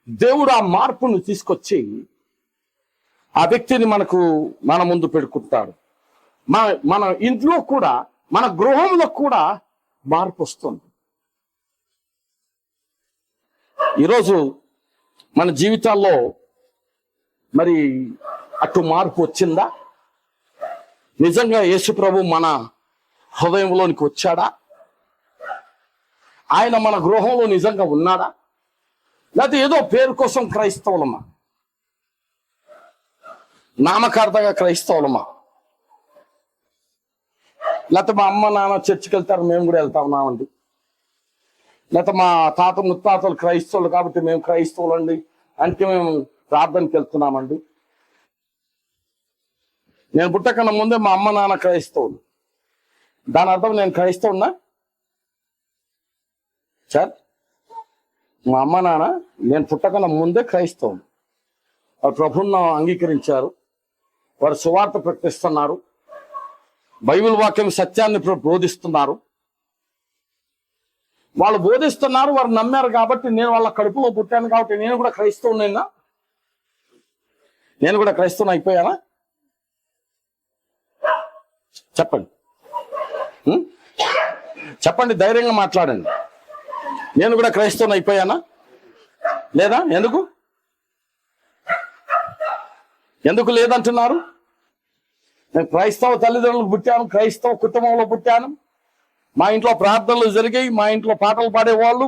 దేవుడు ఆ మార్పును తీసుకొచ్చి ఆ వ్యక్తిని మన ముందు పెడుకుంటాడు. మన ఇంట్లో కూడా, మన గృహంలో కూడా మార్పు వస్తుంది. ఈరోజు మన జీవితాల్లో మరి అటు మార్పు వచ్చిందా? నిజంగా యేసు ప్రభు మన హృదయంలోనికి వచ్చాడా? ఆయన మన గృహంలో నిజంగా ఉన్నాడా? లేకపోతే ఏదో పేరు కోసం క్రైస్తవులమా, నామకార్థంగా క్రైస్తవులమా? లేకపోతే మా అమ్మ నాన్న చర్చికి వెళ్తారు, మేము కూడా వెళ్తా ఉన్నామండి. లేకపోతే మా తాత ముత్తాతలు క్రైస్తవులు కాబట్టి మేము క్రైస్తవులండి అంటే మేము ప్రార్థనకి వెళ్తున్నామండి. నేను పుట్టకన్నా ముందే మా అమ్మ నాన్న క్రైస్తవులు, దాని అర్థం నేను క్రైస్తవున్నా సార్? మా అమ్మ నాన్న నేను పుట్టకన్నా ముందే క్రైస్తవులు. వారు ప్రభువును అంగీకరించారు, వారు సువార్త ప్రకటిస్తున్నారు, బైబిల్ వాక్యం సత్యాన్ని బోధిస్తున్నారు. వాళ్ళు బోధిస్తున్నారు, వారు నమ్మారు కాబట్టి నేను వాళ్ళ కడుపులో పుట్టాను కాబట్టి నేను కూడా క్రైస్తవునైనా, నేను కూడా క్రైస్తవుని అయిపోయానా? చెప్పండి, చెప్పండి, ధైర్యంగా మాట్లాడండి. నేను కూడా క్రైస్తవుని అయిపోయానా లేదా? ఎందుకు లేదంటున్నారు? నేను క్రైస్తవ తల్లిదండ్రులకు పుట్టాను, క్రైస్తవ కుటుంబంలో పుట్టాను, మా ఇంట్లో ప్రార్థనలు జరిగాయి, మా ఇంట్లో పాటలు పాడేవాళ్ళు,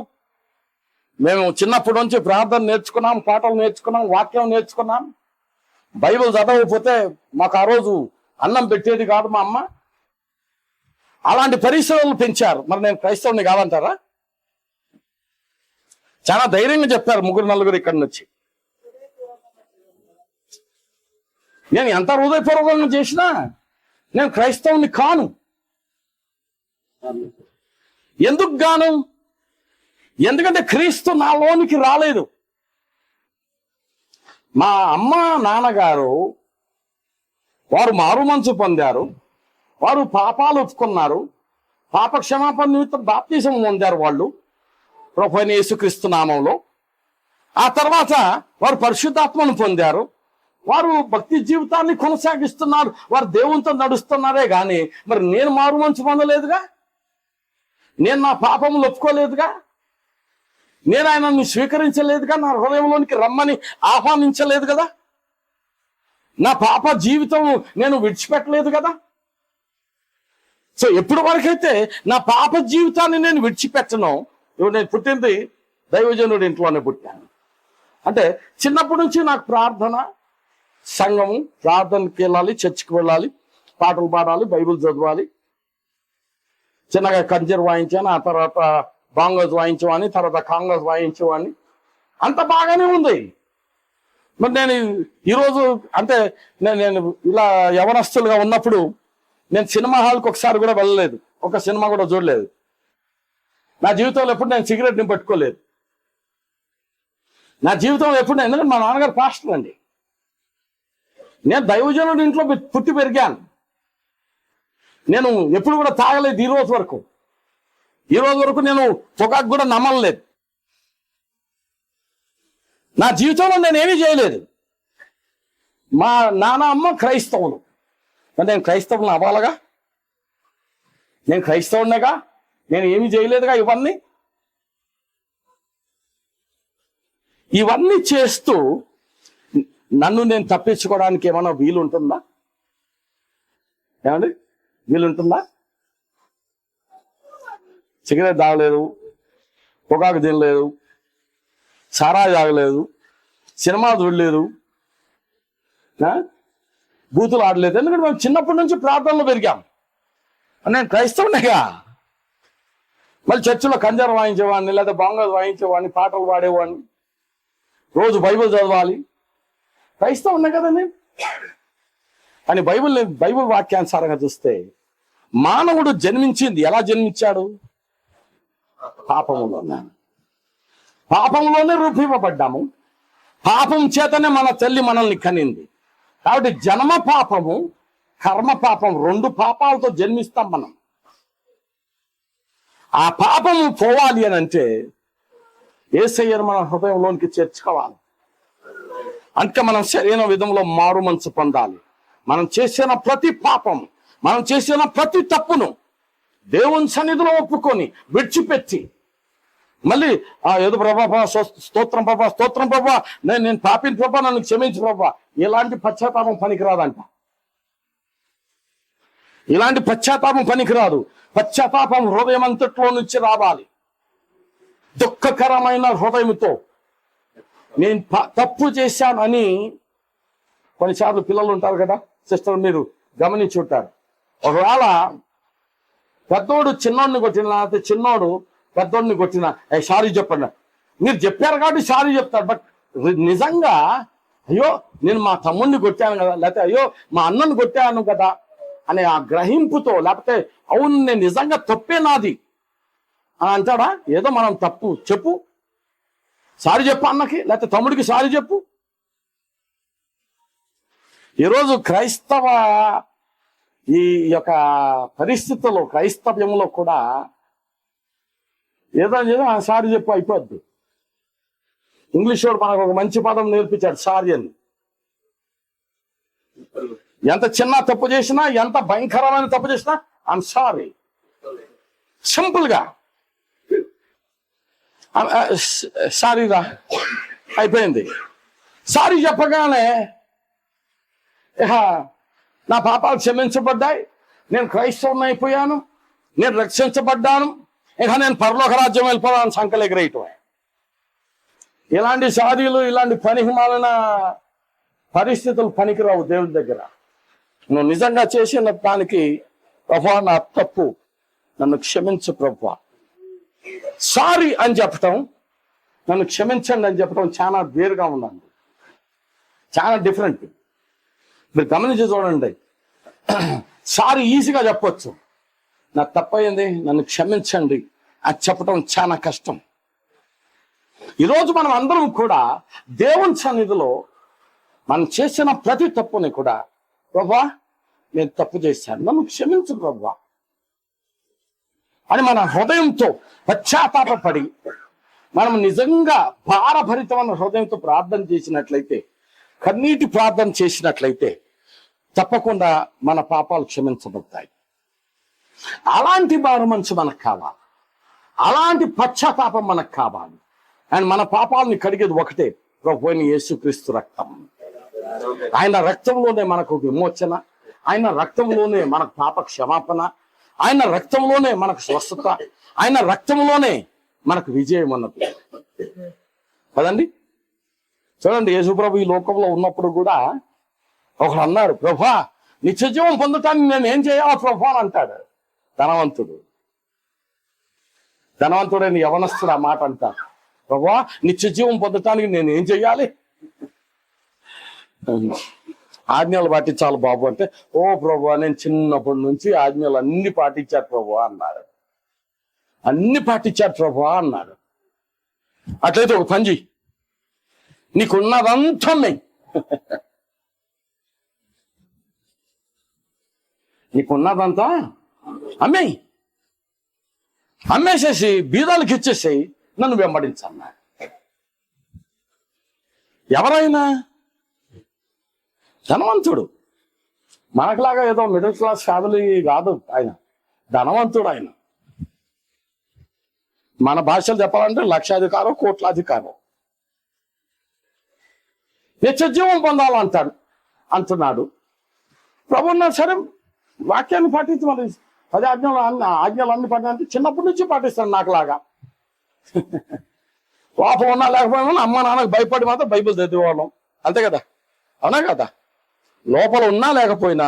మేము చిన్నప్పటి నుంచి ప్రార్థన నేర్చుకున్నాం, పాటలు నేర్చుకున్నాం, వాక్యం నేర్చుకున్నాం. బైబిల్ చదవకపోతే మాకు ఆ రోజు అన్నం పెట్టేది కాదు మా అమ్మ. అలాంటి పరిశ్రమలు పెంచారు. మరి నేను క్రైస్తవుని కాదంటారా? చాలా ధైర్యంగా చెప్పారు ముగ్గురు నలుగురు ఇక్కడి నుంచి. నేను ఎంత హృదయపూర్వకంగా చేసినా నేను క్రైస్తవుని కాను. ఎందుకు గాను? ఎందుకంటే క్రీస్తు నాలోనికి రాలేదు. మా అమ్మ నాన్నగారు వారు మారు మనసు పొందారు, వారు పాపాలు ఒప్పుకున్నారు, పాప క్షమాపణ నిమిత్తం బాప్తిసం పొందారు వాళ్ళు ప్రభువైన యేసుక్రీస్తు నామంలో. ఆ తర్వాత వారు పరిశుద్ధాత్మను పొందారు, వారు భక్తి జీవితాన్ని కొనసాగిస్తున్నారు, వారు దేవునితో నడుస్తున్నారే గాని మరి నేను మారు మనసు పొందలేదుగా, నేను నా పాపములు ఒప్పుకోలేదుగా, నేను ఆయనను స్వీకరించలేదుగా, నా హృదయంలోనికి రమ్మని ఆహ్వానించలేదు కదా, నా పాప జీవితం నేను విడిచిపెట్టలేదు కదా. సో ఎప్పటి వరకైతే నా పాప జీవితాన్ని నేను విడిచిపెట్టను, ఇప్పుడు నేను పుట్టింది దైవజనుడి ఇంట్లోనే పుట్టాను. అంటే చిన్నప్పటి నుంచి నాకు ప్రార్థన, సంఘము, ప్రార్థనకి వెళ్ళాలి, చర్చికి వెళ్ళాలి, పాటలు పాడాలి, బైబిల్ చదవాలి. చిన్నగా కంజర్ వాయించాను, ఆ తర్వాత బాంగోస్ వాయించేవాడిని, తర్వాత కాంగోస్ వాయించేవాడిని. అంత బాగానే ఉంది. మరి నేను ఈరోజు అంటే నేను ఇలా యవనస్తులుగా ఉన్నప్పుడు నేను సినిమా హాల్కి ఒకసారి కూడా వెళ్ళలేదు, ఒక సినిమా కూడా చూడలేదు. నా జీవితంలో ఎప్పుడు నేను సిగరెట్ని పట్టుకోలేదు. నా జీవితంలో ఎప్పుడు, ఎందుకంటే మా నాన్నగారు పాస్టర్ అండి. నేను దైవజనుడి ఇంట్లో పుట్టి పెరిగాను. నేను ఎప్పుడు కూడా తాగలేదు. ఈ రోజు వరకు నేను పొగాకు కూడా నమ్మలేదు. నా జీవితంలో నేను ఏమీ చేయలేదు. మా నాన్న అమ్మ క్రైస్తవులు, నేను క్రైస్తవులను అవ్వాలగా, నేను క్రైస్తవునిగా, నేను ఏమీ చేయలేదుగా. ఇవన్నీ చేస్తూ నన్ను నేను తప్పించుకోవడానికి ఏమైనా వీలుంటుందా? ఏమండి, వీలుంటుందా? సిగరెట్ తాగలేదు, పొగాకు తినలేదు, సారాయి తాగలేదు, సినిమా చూడలేదు, బూతులు ఆడలేదు. ఎందుకంటే మేము చిన్నప్పటి నుంచి ప్రార్థనలో పెరిగాం. నేను క్రైస్తవునిగా. మళ్ళీ చర్చిలో కంజర్ వాయించేవాడిని, లేదా బాంగోస్ వాయించేవాడిని, పాటలు పాడేవాడిని, రోజు బైబిల్ చదవాలి. క్రైస్తవునే కదా నేను. అని బైబిల్ వాక్యానుసారంగా చూస్తే మానవుడు జన్మించింది ఎలా జన్మించాడు? పాపంలోనే రూపివ్వబడ్డాము. పాపం చేతనే మన తల్లి మనల్ని కనింది. కాబట్టి జన్మ పాపము, కర్మ పాపం, 2 పాపాలతో జన్మిస్తాం మనం. ఆ పాపము పోవాలి అని అంటే యేసయ్యను మన హృదయంలోనికి చేర్చుకోవాలి. అంటే మనం సరైన విధంలో మారు మనసు పొందాలి. మనం చేసిన ప్రతి పాపం, మనం చేసిన ప్రతి తప్పును దేవుని సన్నిధిలో ఒప్పుకొని విడిచిపెట్టి మళ్ళీ ఏదో ప్రభా స్తోత్రం ప్రభా, నేను పాపిని ప్రభా, నన్ను క్షమించు ప్రభా, ఇలాంటి పశ్చాత్తాపం పనికిరాదంట. ఇలాంటి పశ్చాత్తాపం పనికిరాదు. పశ్చాత్తాపం హృదయం అంతట్లో నుంచి రావాలి. దుఃఖకరమైన హృదయంతో నేను తప్పు చేశాను అని. కొన్నిసార్లు పిల్లలు ఉంటారు కదా సిస్టర్, మీరు గమనించి ఉంటారు. ఒకవేళ పెద్దోడు చిన్నోడిని కొట్టిన, లేకపోతే చిన్నోడు పెద్దోడిని కొట్టిన, సారీ చెప్పండి, మీరు చెప్పారు కాబట్టి సారీ చెప్తారు. బట్ నిజంగా అయ్యో నేను మా తమ్ముడిని కొట్టాను కదా, లేకపోతే అయ్యో మా అన్నను కొట్టాను కదా అనే ఆ గ్రహింపుతో, లేకపోతే అవును నేను నిజంగా తప్పే నాది అని అంటాడా? ఏదో మనం తప్పు చెప్పు, సారీ చెప్పు అన్నకి, లేకపోతే తమ్ముడికి సారీ చెప్పు. ఈరోజు క్రైస్తవ ఈ యొక్క పరిస్థితుల్లో, క్రైస్తవ్యంలో కూడా ఏదో సారీ చెప్పు అయిపోద్ది. ఇంగ్లీష్ వాడు మనకు ఒక మంచి పదం నేర్పించాడు, సారీ అని. ఎంత చిన్న తప్పు చేసినా, ఎంత భయంకరమైన తప్పు చేసినా ఐఎమ్ సారీ, సింపుల్ గా సారీరా అయిపోయింది. సారీ చెప్పగానే నా పాపాలు క్షమించబడ్డాయి, నేను క్రైస్తవుని అయిపోయాను, నేను రక్షించబడ్డాను, ఇక నేను పరలోక రాజ్యం వెళ్ళిపోవాలని సంకలు ఎగరేయటమే. ఇలాంటి సారీలు, ఇలాంటి పనికిమాలిన పరిస్థితులు పనికిరావు దేవుడి దగ్గర. నువ్వు నిజంగా చేసిన దానికి ప్రభువా నా తప్పు, నన్ను క్షమించు ప్రభువా. సారీ అని చెప్పటం, నన్ను క్షమించండి అని చెప్పటం చాలా వేరుగా ఉందండి, చాలా డిఫరెంట్. మీరు గమనించి చూడండి, సారీ ఈజీగా చెప్పొచ్చు, నా తప్పయింది నన్ను క్షమించండి అని చెప్పటం చాలా కష్టం. ఈరోజు మనం అందరం కూడా దేవుని సన్నిధిలో మనం చేసిన ప్రతి తప్పుని కూడా, ప్రభువా నేను తప్పు చేశాను, నన్ను క్షమించు ప్రభువా అని మన హృదయంతో పశ్చాత్తాపడి మనం నిజంగా భారభరితమైన హృదయంతో ప్రార్థన చేసినట్లయితే, కన్నీటి ప్రార్థన చేసినట్లయితే తప్పకుండా మన పాపాలు క్షమించబడతాయి. అలాంటి మారు మనసు మనకు కావాలి, అలాంటి పశ్చాత్తాపం మనకు కావాలి. అండ్ మన పాపాలని కడిగేది ఒకటే, ప్రభువైన యేసుక్రీస్తు రక్తం. ఆయన రక్తంలోనే మనకు విమోచన, ఆయన రక్తంలోనే మనకు పాప క్షమాపణ, ఆయన రక్తంలోనే మనకు స్వస్థత, ఆయన రక్తంలోనే మనకు విజయం అన్నది కదండి. చూడండి, యేసుప్రభు ఈ లోకంలో ఉన్నప్పుడు కూడా ఒకడు అన్నాడు, ప్రభా నిత్యజీవం పొందటానికి నేను ఏం చేయాలా ప్రభా అని అంటాడు. ధనవంతుడైన యవనస్తుడు ఆ మాట అంటాడు, ప్రభా నిత్యజీవం పొందటానికి నేను ఏం చెయ్యాలి? ఆజ్ఞలు పాటించాలి బాబు అంటే, ఓ ప్రభు నేను చిన్నప్పటి నుంచి ఆజ్ఞలు అన్ని పాటించాడు ప్రభు అన్నాడు. అన్ని పాటించాడు ప్రభు అన్నాడు. అట్లయితే ఒక పని చెయ్యి, నీకున్నదంతా నీకున్నదంతా అమ్మేసేసి బీదాలకు ఇచ్చేసేయి, నన్ను వెంబడించన్నాడు. ఎవరైనా ధనవంతుడు, మనకులాగా ఏదో మిడిల్ క్లాస్ ఫ్యామిలీ కాదు ఆయన, ధనవంతుడు ఆయన. మన భాషలు చెప్పాలంటే లక్షాధికారం కోట్లాధికారం. నిత్యజీవం అంటున్నాడు ప్రభు. సరే వాక్యాన్ని పాటించి మరి 10 ఆజ్ఞలు అన్ని పాటించి చిన్నప్పటి నుంచి పాటిస్తాను నాకులాగా. కోపం ఉన్నా లేకపోయినా అమ్మ నాన్నకు భయపడి మాత్రం బైబిల్ చదివేవాళ్ళం, అంతే కదా, అవునా కదా. లోపల ఉన్నా లేకపోయినా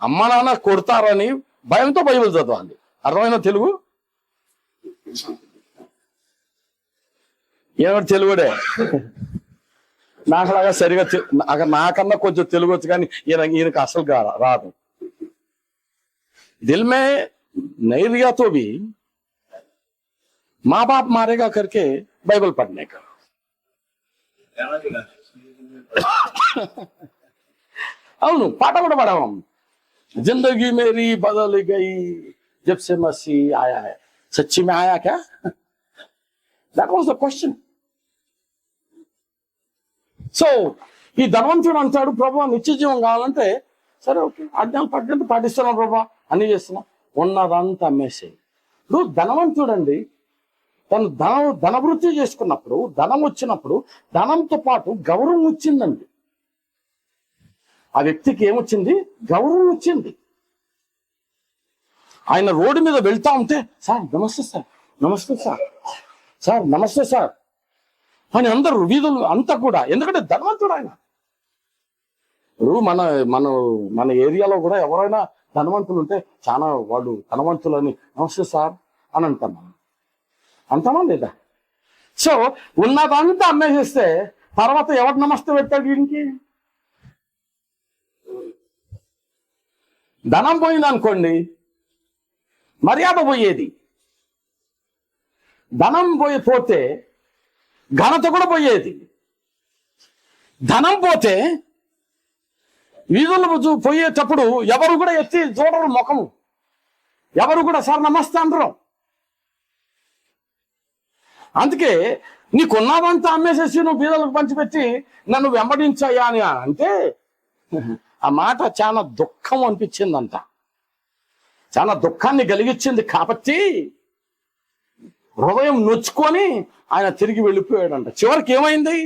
అమ్మ నాన్న కొడతారని భయంతో బైబిల్ చదవాలి. అర్థమైన తెలుగు? ఏమిటి తెలుగుడే? నాకులాగా సరిగా నాకన్నా కొంచెం తెలుగు వచ్చు, కానీ ఈయనకి అసలు రాదు. दिल में नहीं रिया तो भी माँ बाप मारेगा करके बाइबल पढ़ने का। అవును, పాట కూడా పాడాం, जिंदगी मेरी बदल गई जब से मसीह आया है। सच्ची में आया क्या? That was the question. So ఈ ధనవంతుడు అంటాడు, ప్రభు నిత్య జీవం కావాలంటే సరే ఓకే, ఆజ్ఞలు పట్టినట్టు పాటిస్తున్నాం ప్రభా, అన్ని చేస్తున్నాం, ఉన్నదంతా అమ్మేసేయి. ఇప్పుడు ధనవంతుడండి తను ధనవృత్తి చేసుకున్నప్పుడు, ధనం వచ్చినప్పుడు ధనంతో పాటు గౌరవం వచ్చిందండి. ఆ వ్యక్తికి ఏమొచ్చింది? గౌరవం వచ్చింది. ఆయన రోడ్డు మీద వెళ్తా ఉంటే, సార్ నమస్తే సార్, నమస్తే సార్, సార్ నమస్తే సార్ అని అందరూ వీధులు అంతా కూడా, ఎందుకంటే ధనవంతుడు ఆయన. ఇప్పుడు మన ఏరియాలో కూడా ఎవరైనా ధనవంతులు ఉంటే చాలా వాళ్ళు ధనవంతులని నమస్తే సార్ అని అంటామా లేదా? సో ఉన్నదంతా అమ్మేసేస్తే తర్వాత ఎవరు నమస్తే పెట్టాడు వీడికి? ధనం పోయింది అనుకోండి, మర్యాద పోయేది. ధనం పోతే ఘనత కూడా పోయేది. ధనం పోతే వీధులు పోయేటప్పుడు ఎవరు కూడా ఎత్తి చూడరు ముఖము, ఎవరు కూడా సార్ నమస్తే అనరు. అందుకే నీకున్నదంతా అమ్మేసేసి నువ్వు బీదలకు పంచిపెట్టి నన్ను వెంబడించాయా అని అంటే ఆ మాట చాలా దుఃఖం అనిపించిందంట, చాలా దుఃఖాన్ని కలిగించింది. కాబట్టి హృదయం నొచ్చుకొని ఆయన తిరిగి వెళ్ళిపోయాడంట. చివరికి ఏమైంది?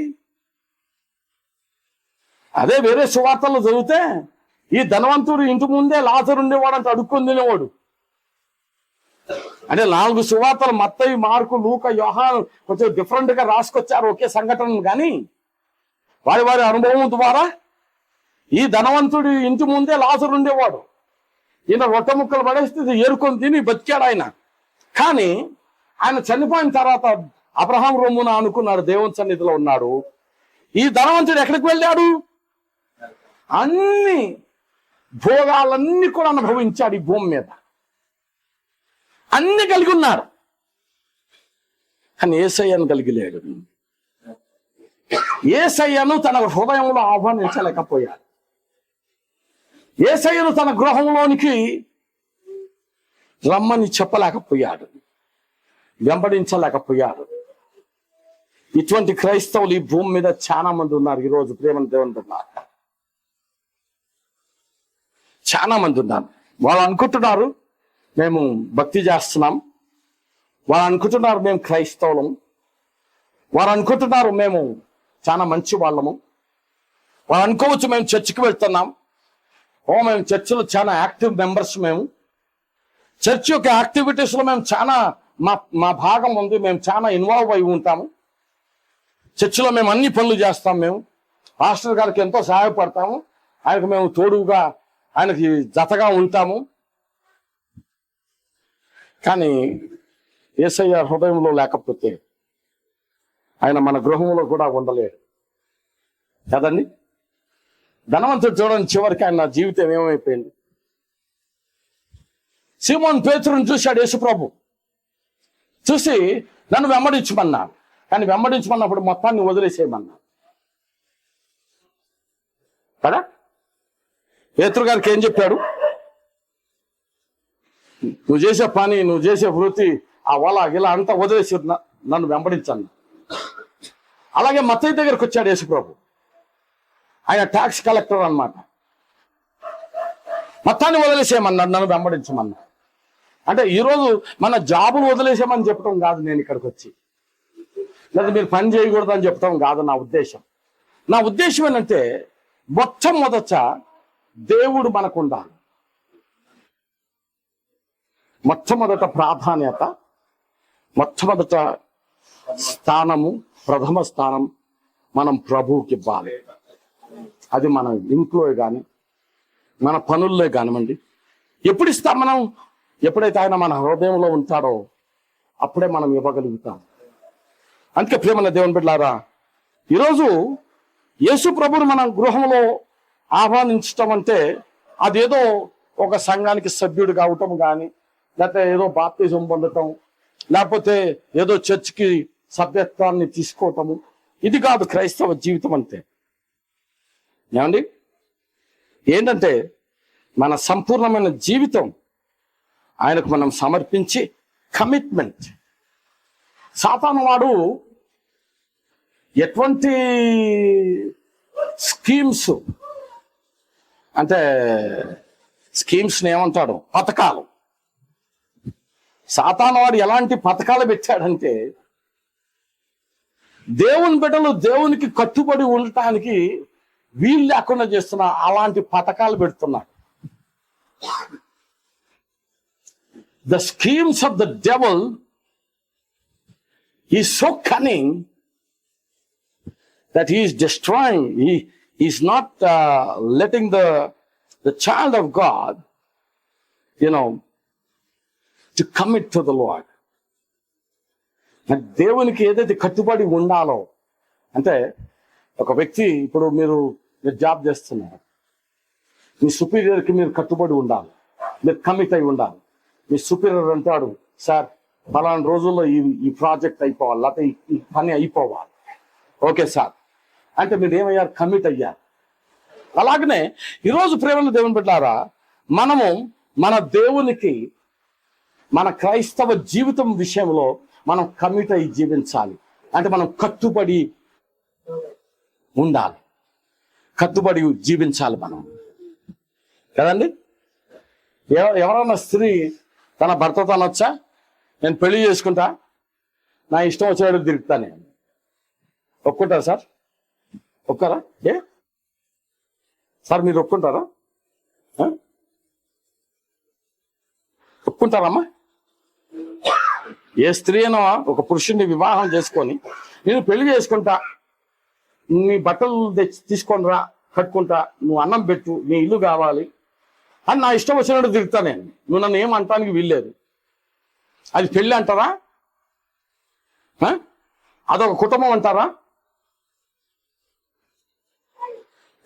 అదే వేరే సువార్తలు చదివితే ఈ ధనవంతుడు ఇంటి ముందే లాజరు ఉండేవాడంట, అడుక్కొని తినేవాడు. అంటే 4 సువార్తలు మత్తయి, మార్కు, లూకా, యోహాను కొంచెం డిఫరెంట్ గా రాసుకొచ్చారు ఒకే సంఘటన, కానీ వారి అనుభవం ద్వారా ఈ ధనవంతుడి ఇంటి ముందే లాజరు ఉండేవాడు. ఈయన రొట్టె ముక్కలు పడేస్తే ఏరుకొని తిని బతికాడు ఆయన. కానీ ఆయన చనిపోయిన తర్వాత అబ్రహాం రొమ్మున అనుకున్నాడు, దేవుని సన్నిధిలో ఉన్నాడు. ఈ ధనవంతుడు ఎక్కడికి వెళ్ళాడు? అన్ని భోగాలన్నీ కూడా అనుభవించాడు ఈ భూమి మీద, అన్ని కలిగి ఉన్నాడు. కానీ యేసయ్యను కలిగి లేడు. యేసయ్యను తన హృదయంలో ఆహ్వానించలేకపోయాడు. యేసయ్యను తన గృహంలోనికి రమ్మని చెప్పలేకపోయాడు, వెంబడించలేకపోయాడు. ఇటువంటి క్రైస్తవులు ఈ భూమి మీద చాలా మంది ఉన్నారు ఈరోజు. ప్రేమను దేవుని ఉన్నారు, చాలా మంది ఉన్నారు. వాళ్ళు అనుకుంటున్నారు మేము భక్తి చేస్తున్నాం, వాళ్ళు అనుకుంటున్నారు మేము క్రైస్తవులం, వారు అనుకుంటున్నారు మేము చాలా మంచి వాళ్ళము, వాళ్ళు అనుకోవచ్చు మేము చర్చికి వెళ్తున్నాం, మేము చర్చిలో చాలా యాక్టివ్ మెంబర్స్, మేము చర్చ్ యొక్క యాక్టివిటీస్లో మేము చాలా మా మా భాగం ఉంది, మేము చాలా ఇన్వాల్వ్ అయి ఉంటాము. చర్చిలో మేము అన్ని పనులు చేస్తాం, మేము పాస్టర్ గారికి ఎంతో సహాయపడతాము, ఆయనకు మేము తోడుగా ఆయనకి జతగా ఉంటాము. కానీ యేసయ్య హృదయంలో లేకపోతే ఆయన మన గృహంలో కూడా ఉండలేడు కదండి. ధనవంతుడు చూడండి, చివరికి ఆయన జీవితం ఏమైపోయింది. సీమోను పేతురుని చూశాడు యేసుప్రభు, చూసి నన్ను వెంబడించమన్నాడు. కానీ వెంబడించమన్నప్పుడు మొత్తాన్ని వదిలేసేయమన్నాడు కదా. పేతురు గారికి ఏం చెప్పాడు? నువ్వు చేసే పని, నువ్వు చేసే వృత్తి, ఆ వల ఇలా అంతా వదిలేసి నన్ను వెంబడించన్నా. అలాగే మత్తయి దగ్గరకు వచ్చాడు యేసుప్రభు. ఆయన ట్యాక్స్ కలెక్టర్ అన్నమాట. మొత్తాన్ని వదిలేసేయమన్నాడు, నన్ను వెంబడించమన్నాడు. అంటే ఈరోజు మన జాబులు వదిలేసామని చెప్పడం కాదు నేను ఇక్కడికి వచ్చి, లేదా మీరు పని చేయకూడదు అని చెప్పడం కాదు నా ఉద్దేశం. నా ఉద్దేశం ఏంటంటే మొట్టమొదట దేవుడు మనకు ఉండాలి. మొట్టమొదట ప్రాధాన్యత, మొట్టమొదట స్థానము, ప్రథమ స్థానం మనం ప్రభువుకి ఇవ్వాలి. అది మన ఇంట్లో కానీ మన పనుల్లో కానివ్వండి. ఎప్పుడు ఇస్తాం మనం? ఎప్పుడైతే ఆయన మన హృదయంలో ఉంటాడో అప్పుడే మనం ఇవ్వగలుగుతాం. అందుకే ప్రియమైన దేవుని బిడ్డలారా, ఈరోజు యేసు ప్రభువుని మన గృహంలో ఆహ్వానించటం అంటే అదేదో ఒక సంఘానికి సభ్యుడు కావటం కానీ, లేకపోతే ఏదో బాప్తిజం పొందటం, లేకపోతే ఏదో చర్చికి సభ్యత్వాన్ని తీసుకోవటము, ఇది కాదు క్రైస్తవ జీవితం అంటే. ఏమండి, ఏంటంటే మన సంపూర్ణమైన జీవితం ఆయనకు మనం సమర్పించి కమిట్మెంట్. సాతాను వాడు ఎటువంటి స్కీమ్స్ అంటే స్కీమ్స్ని ఏమంటాడు? పథకాలు. సాతాను వాడు ఎలాంటి పథకాలు పెట్టాడంటే దేవుని బిడ్డలు దేవునికి కట్టుబడి ఉండటానికి వీలు లేకుండా చేస్తున్న అలాంటి పథకాలు పెడుతున్నాడు. The schemes of the devil is so cunning that he is destroying. He is not letting the child of God, to commit to the Lord. దేవునికి ఏదైతే కట్టుబడి ఉండాలో, అంటే ఒక వ్యక్తి, ఇప్పుడు మీరు జాబ్ చేస్తున్నారు, మీ సుపీరియర్కి మీరు కట్టుబడి ఉండాలి, మీరు కమిట్ అయి ఉండాలి. మీ సుపీరియర్ అంటాడు, సార్ ఫలానా రోజుల్లో ఈ ప్రాజెక్ట్ అయిపోవాలి, లేకపోతే ఈ పని అయిపోవాలి. ఓకే సార్ అంటే మీరు ఏమయ్యారు? కమిట్ అయ్యారు. అలాగనే ఈరోజు ప్రేమల దేవుని బిడ్డలారా, మనము మన దేవునికి మన క్రైస్తవ జీవితం విషయంలో మనం కమిట్ అయ్యి జీవించాలి. అంటే మనం కట్టుబడి ఉండాలి, కట్టుబడి జీవించాలి మనం కదండి. ఎవరన్నా స్త్రీ తన భర్తతో అనొచ్చా, నేను పెళ్లి చేసుకుంటా, నా ఇష్టం వచ్చినట్టు తిరుగుతా నేను? ఒప్పుకుంటారా సార్? ఒక్కరా? సార్ మీరు ఒప్పుకుంటారా? ఒప్పుకుంటారమ్మా? ఏ స్త్రీ అయినా ఒక పురుషుడిని వివాహం చేసుకొని, నేను పెళ్లి చేసుకుంటా, నీ బట్టలు తీసుకొని రా, కట్టుకుంటా, నువ్వు అన్నం పెట్టు, నీ ఇల్లు కావాలి అని నా ఇష్టం వచ్చినట్టు తిరుగుతా నేను, నువ్వు నన్ను ఏం అంటానికి వీల్లేదు. అది పెళ్ళి అంటారా? అదొక కుటుంబం అంటారా?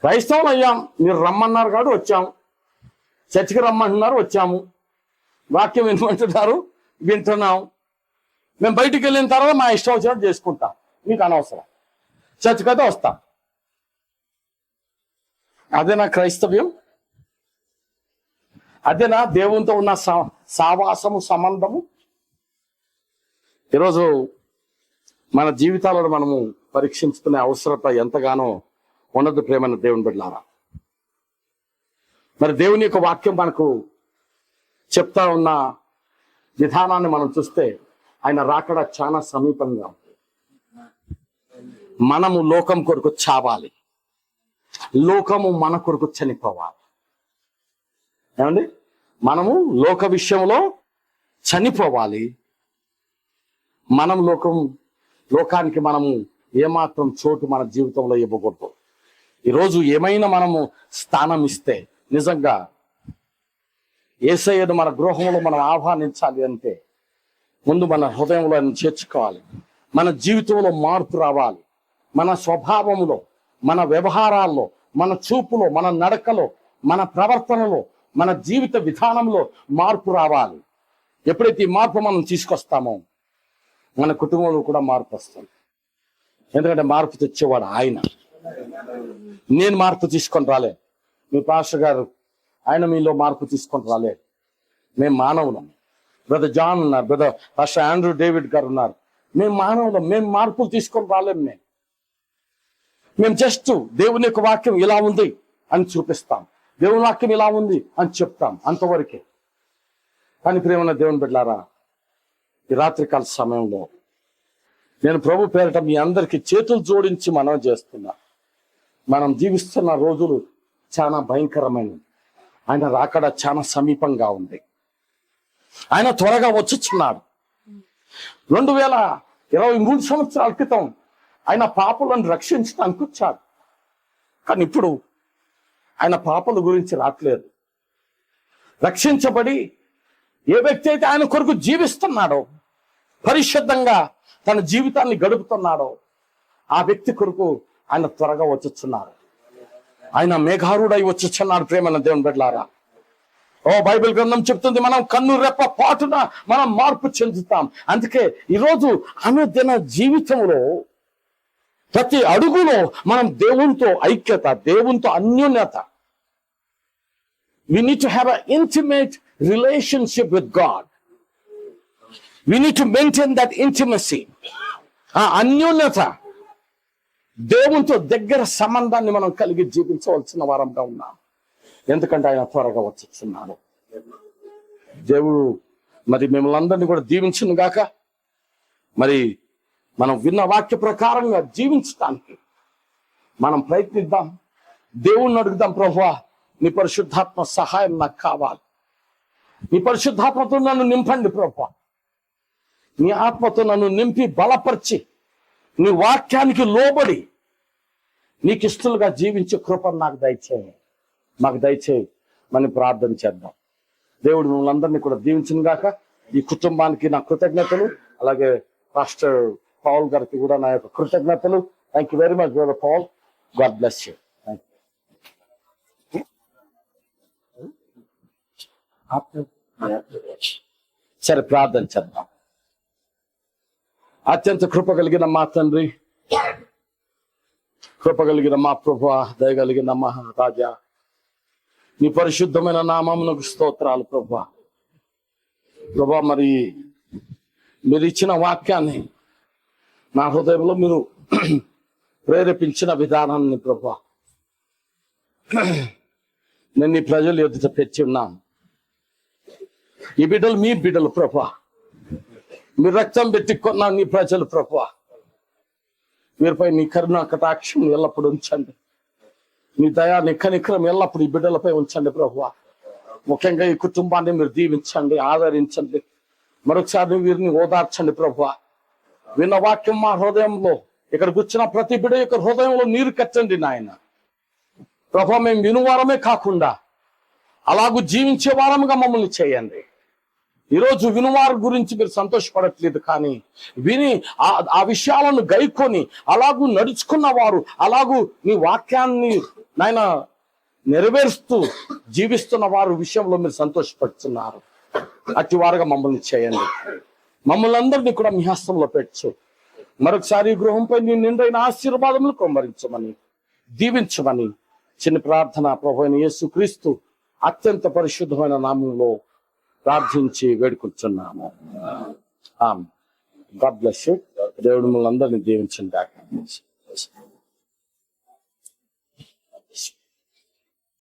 క్రైస్తవులు అయ్యాం, మీరు రమ్మన్నారు కాబట్టి వచ్చాము, చర్చికి రమ్మంటున్నారు వచ్చాము, వాక్యం వినమంటున్నారు వింటున్నాం. మేము బయటికి వెళ్ళిన తర్వాత మా ఇష్టం వచ్చినట్టు చేసుకుంటాం, మీకు అనవసరం, చర్చికి అయితే వస్తాం. అదేనా క్రైస్తవ్యం? అదేనా దేవునితో ఉన్న సావాసము, సంబంధము? ఈరోజు మన జీవితాలను మనము పరీక్షించుకునే అవసరత ఎంతగానో ఉన్నది ప్రేమైన దేవుని బిడ్డలారా. మరి దేవుని యొక్క వాక్యం మనకు చెప్తా ఉన్న విధానాన్ని మనం చూస్తే ఆయన రాకడ చాలా సమీపంగా ఉంది. మనము లోకం కొరకు చావాలి, లోకము మన కొరకు చనిపోవాలి. ఏమండి, మనము లోక విషయంలో చనిపోవాలి, మనం లోకానికి మనము ఏమాత్రం చోటు మన జీవితంలో ఇవ్వకూడదు. ఈరోజు ఏమైనా మనము స్థానం ఇస్తే, నిజంగా యేసయ్యను మన గృహంలో మనం ఆహ్వానించాలి అంటే ముందు మన హృదయంలో ఆయన చేర్చుకోవాలి. మన జీవితంలో మార్పు రావాలి. మన స్వభావంలో, మన వ్యవహారాల్లో, మన చూపులో, మన నడకలో, మన ప్రవర్తనలో, మన జీవిత విధానంలో మార్పు రావాలి. ఎప్పుడైతే ఈ మార్పు మనం తీసుకొస్తామో మన కుటుంబంలో కూడా మార్పు వస్తుంది. ఎందుకంటే మార్పు తెచ్చేవాడు ఆయన. నేను మార్పు తీసుకొని రాలేదు, మీ పాస్టర్ గారు ఆయన మీలో మార్పు తీసుకొని రాలేదు. మేము మానవులం. బ్రదర్ జాన్ ఉన్నారు, బ్రదర్ పాస్టర్ ఆండ్రూ డేవిడ్ గారు ఉన్నారు. మేము మానవులం, మేము మార్పులు తీసుకొని రాలేము. మేము జస్ట్ దేవుని యొక్క వాక్యం ఇలా ఉంది అని చూపిస్తాం, దేవుని వాక్యం ఇలా ఉంది అని చెప్తాం, అంతవరకే. కానీ ప్రియమైన దేవుని బిడ్డలారా, ఈ రాత్రికాల సమయంలో నేను ప్రభు పేరిట మీ అందరికీ చేతులు జోడించి మనం చేస్తున్నా. మనం జీవిస్తున్న రోజులు చాలా భయంకరమైనవి. ఆయన రాకడ చాలా సమీపంగా ఉంది. ఆయన త్వరగా వచ్చుచున్నాడు. 2023 సంవత్సరాల క్రితం ఆయన పాపులను రక్షించడానికి వచ్చాడు. కానీ ఇప్పుడు ఆయన పాపుల గురించి రావట్లేదు. రక్షించబడి ఏ వ్యక్తి అయితే ఆయన కొరకు జీవిస్తున్నాడో, పరిశుద్ధంగా తన జీవితాన్ని గడుపుతున్నాడో, ఆ వ్యక్తి కొరకు ఆయన త్వరగా వచ్చుచున్నాడు. ఆయన మేఘారుడై వచ్చుచున్నాడు. ప్రేమన్న దేవుని బిడ్డలారా, బైబిల్ గ్రంథం చెప్తుంది, మనం కన్ను రెప్ప పాటున మనం మార్పు చెందుతాం. అందుకే ఈరోజు అనుదిన జీవితంలో ప్రతి అడుగులో మనం దేవునితో ఐక్యత, దేవునితో అన్యోన్యత. We need to have an intimate relationship with God. We need to maintain that intimacy. ఆ అన్యోన్యత, దేవునితో దగ్గర సంబంధాన్ని మనం కలిగి జీవించవలసిన వారంగా ఉన్నాం. ఎందుకంటే ఆయన త్వరగా వచ్చుచున్నాడు. దేవుడు మరి మిమ్మల్ని అందరినీ కూడా దీవించును గాక. మరి మనం విన్న వాక్య ప్రకారంగా జీవించడానికి మనం ప్రయత్నిద్దాం. దేవుణ్ణి అడుగుదాం, ప్రభువా నీ పరిశుద్ధాత్మ సహాయం నాకు కావాలి. నీ పరిశుద్ధాత్మతో నన్ను నింపండి ప్రభువా. నీ ఆత్మతో నన్ను నింపి బలపరిచి నీ వాక్యానికి లోబడి నీకు ఇష్టలుగా జీవించే కృపను మాకు దయచేయి మనం ప్రార్థన చేద్దాం. దేవుడు మిమ్మల్ని అందరినీ కూడా దీవించును గాక. ఈ కుటుంబానికి నా కృతజ్ఞతలు, అలాగే పాస్టర్ పౌల్ గారికి కూడా నా యొక్క కృతజ్ఞతలు. Thank you very much brother Paul. God bless you. సరే, ప్రార్థన చేద్దాం. అత్యంత కృప కలిగిన మా తండ్రి, కృప కలిగిన మా ప్రభువా, దయగలిగిన మహారాజా, నీ పరిశుద్ధమైన నామమునకు స్తోత్రాలు ప్రభువా. మరి మీరు ఇచ్చిన వాక్యాన్ని నా హృదయంలో మీరు ప్రేరేపించిన విధానాన్ని ప్రభువా నేను నీ ప్రజలు ఎదుట పెట్టి ఉన్నాను. ఈ బిడ్డలు మీ బిడ్డలు ప్రభువా, మీరు రక్తం పెట్టి కొన్న నీ ప్రజలు ప్రభువా, వీరిపై నీ కరుణ కటాక్షం ఎల్లప్పుడు ఉంచండి. నీ దయా నీ కనికరం ఎల్లప్పుడు ఈ బిడ్డలపై ఉంచండి ప్రభువా. ముఖ్యంగా ఈ కుటుంబాన్ని మీరు దీవించండి, ఆదరించండి. మరొకసారి వీరిని ఓదార్చండి ప్రభువా. విన్న వాక్యం మా హృదయంలో, ఇక్కడికి వచ్చిన ప్రతి బిడ్డ యొక్క హృదయంలో నీరు కట్టండి నాయన ప్రభువా. మేము వినువారమే కాకుండా అలాగూ జీవించే వారముగా మమ్మల్ని చేయండి. ఈరోజు వినువారి గురించి మీరు సంతోషపడట్లేదు, కానీ విని ఆ విషయాలను గైకొని అలాగూ నడుచుకున్న వారు, అలాగూ నీ వాక్యాన్ని నాయన నెరవేరుస్తూ జీవిస్తున్న వారు విషయంలో మీరు సంతోషపడుతున్నారు. అట్టి వారుగా మమ్మల్ని చేయండి. మమ్మల్ని అందరినీ కూడా మీ హస్తంలో పెట్టు. మరొకసారి ఈ గృహంపై నీ నిండైన ఆశీర్వాదములు కుమ్మరించమని, దీవించమని చిన్న ప్రార్థన ప్రభువైన యేసుక్రీస్తు అత్యంత పరిశుద్ధమైన నామంలో ప్రార్థించి వేడుకుంటున్నాము. ఆమేన్. God bless you. దేవుడు మిమ్మల్ని అందరినీ దీవించండి.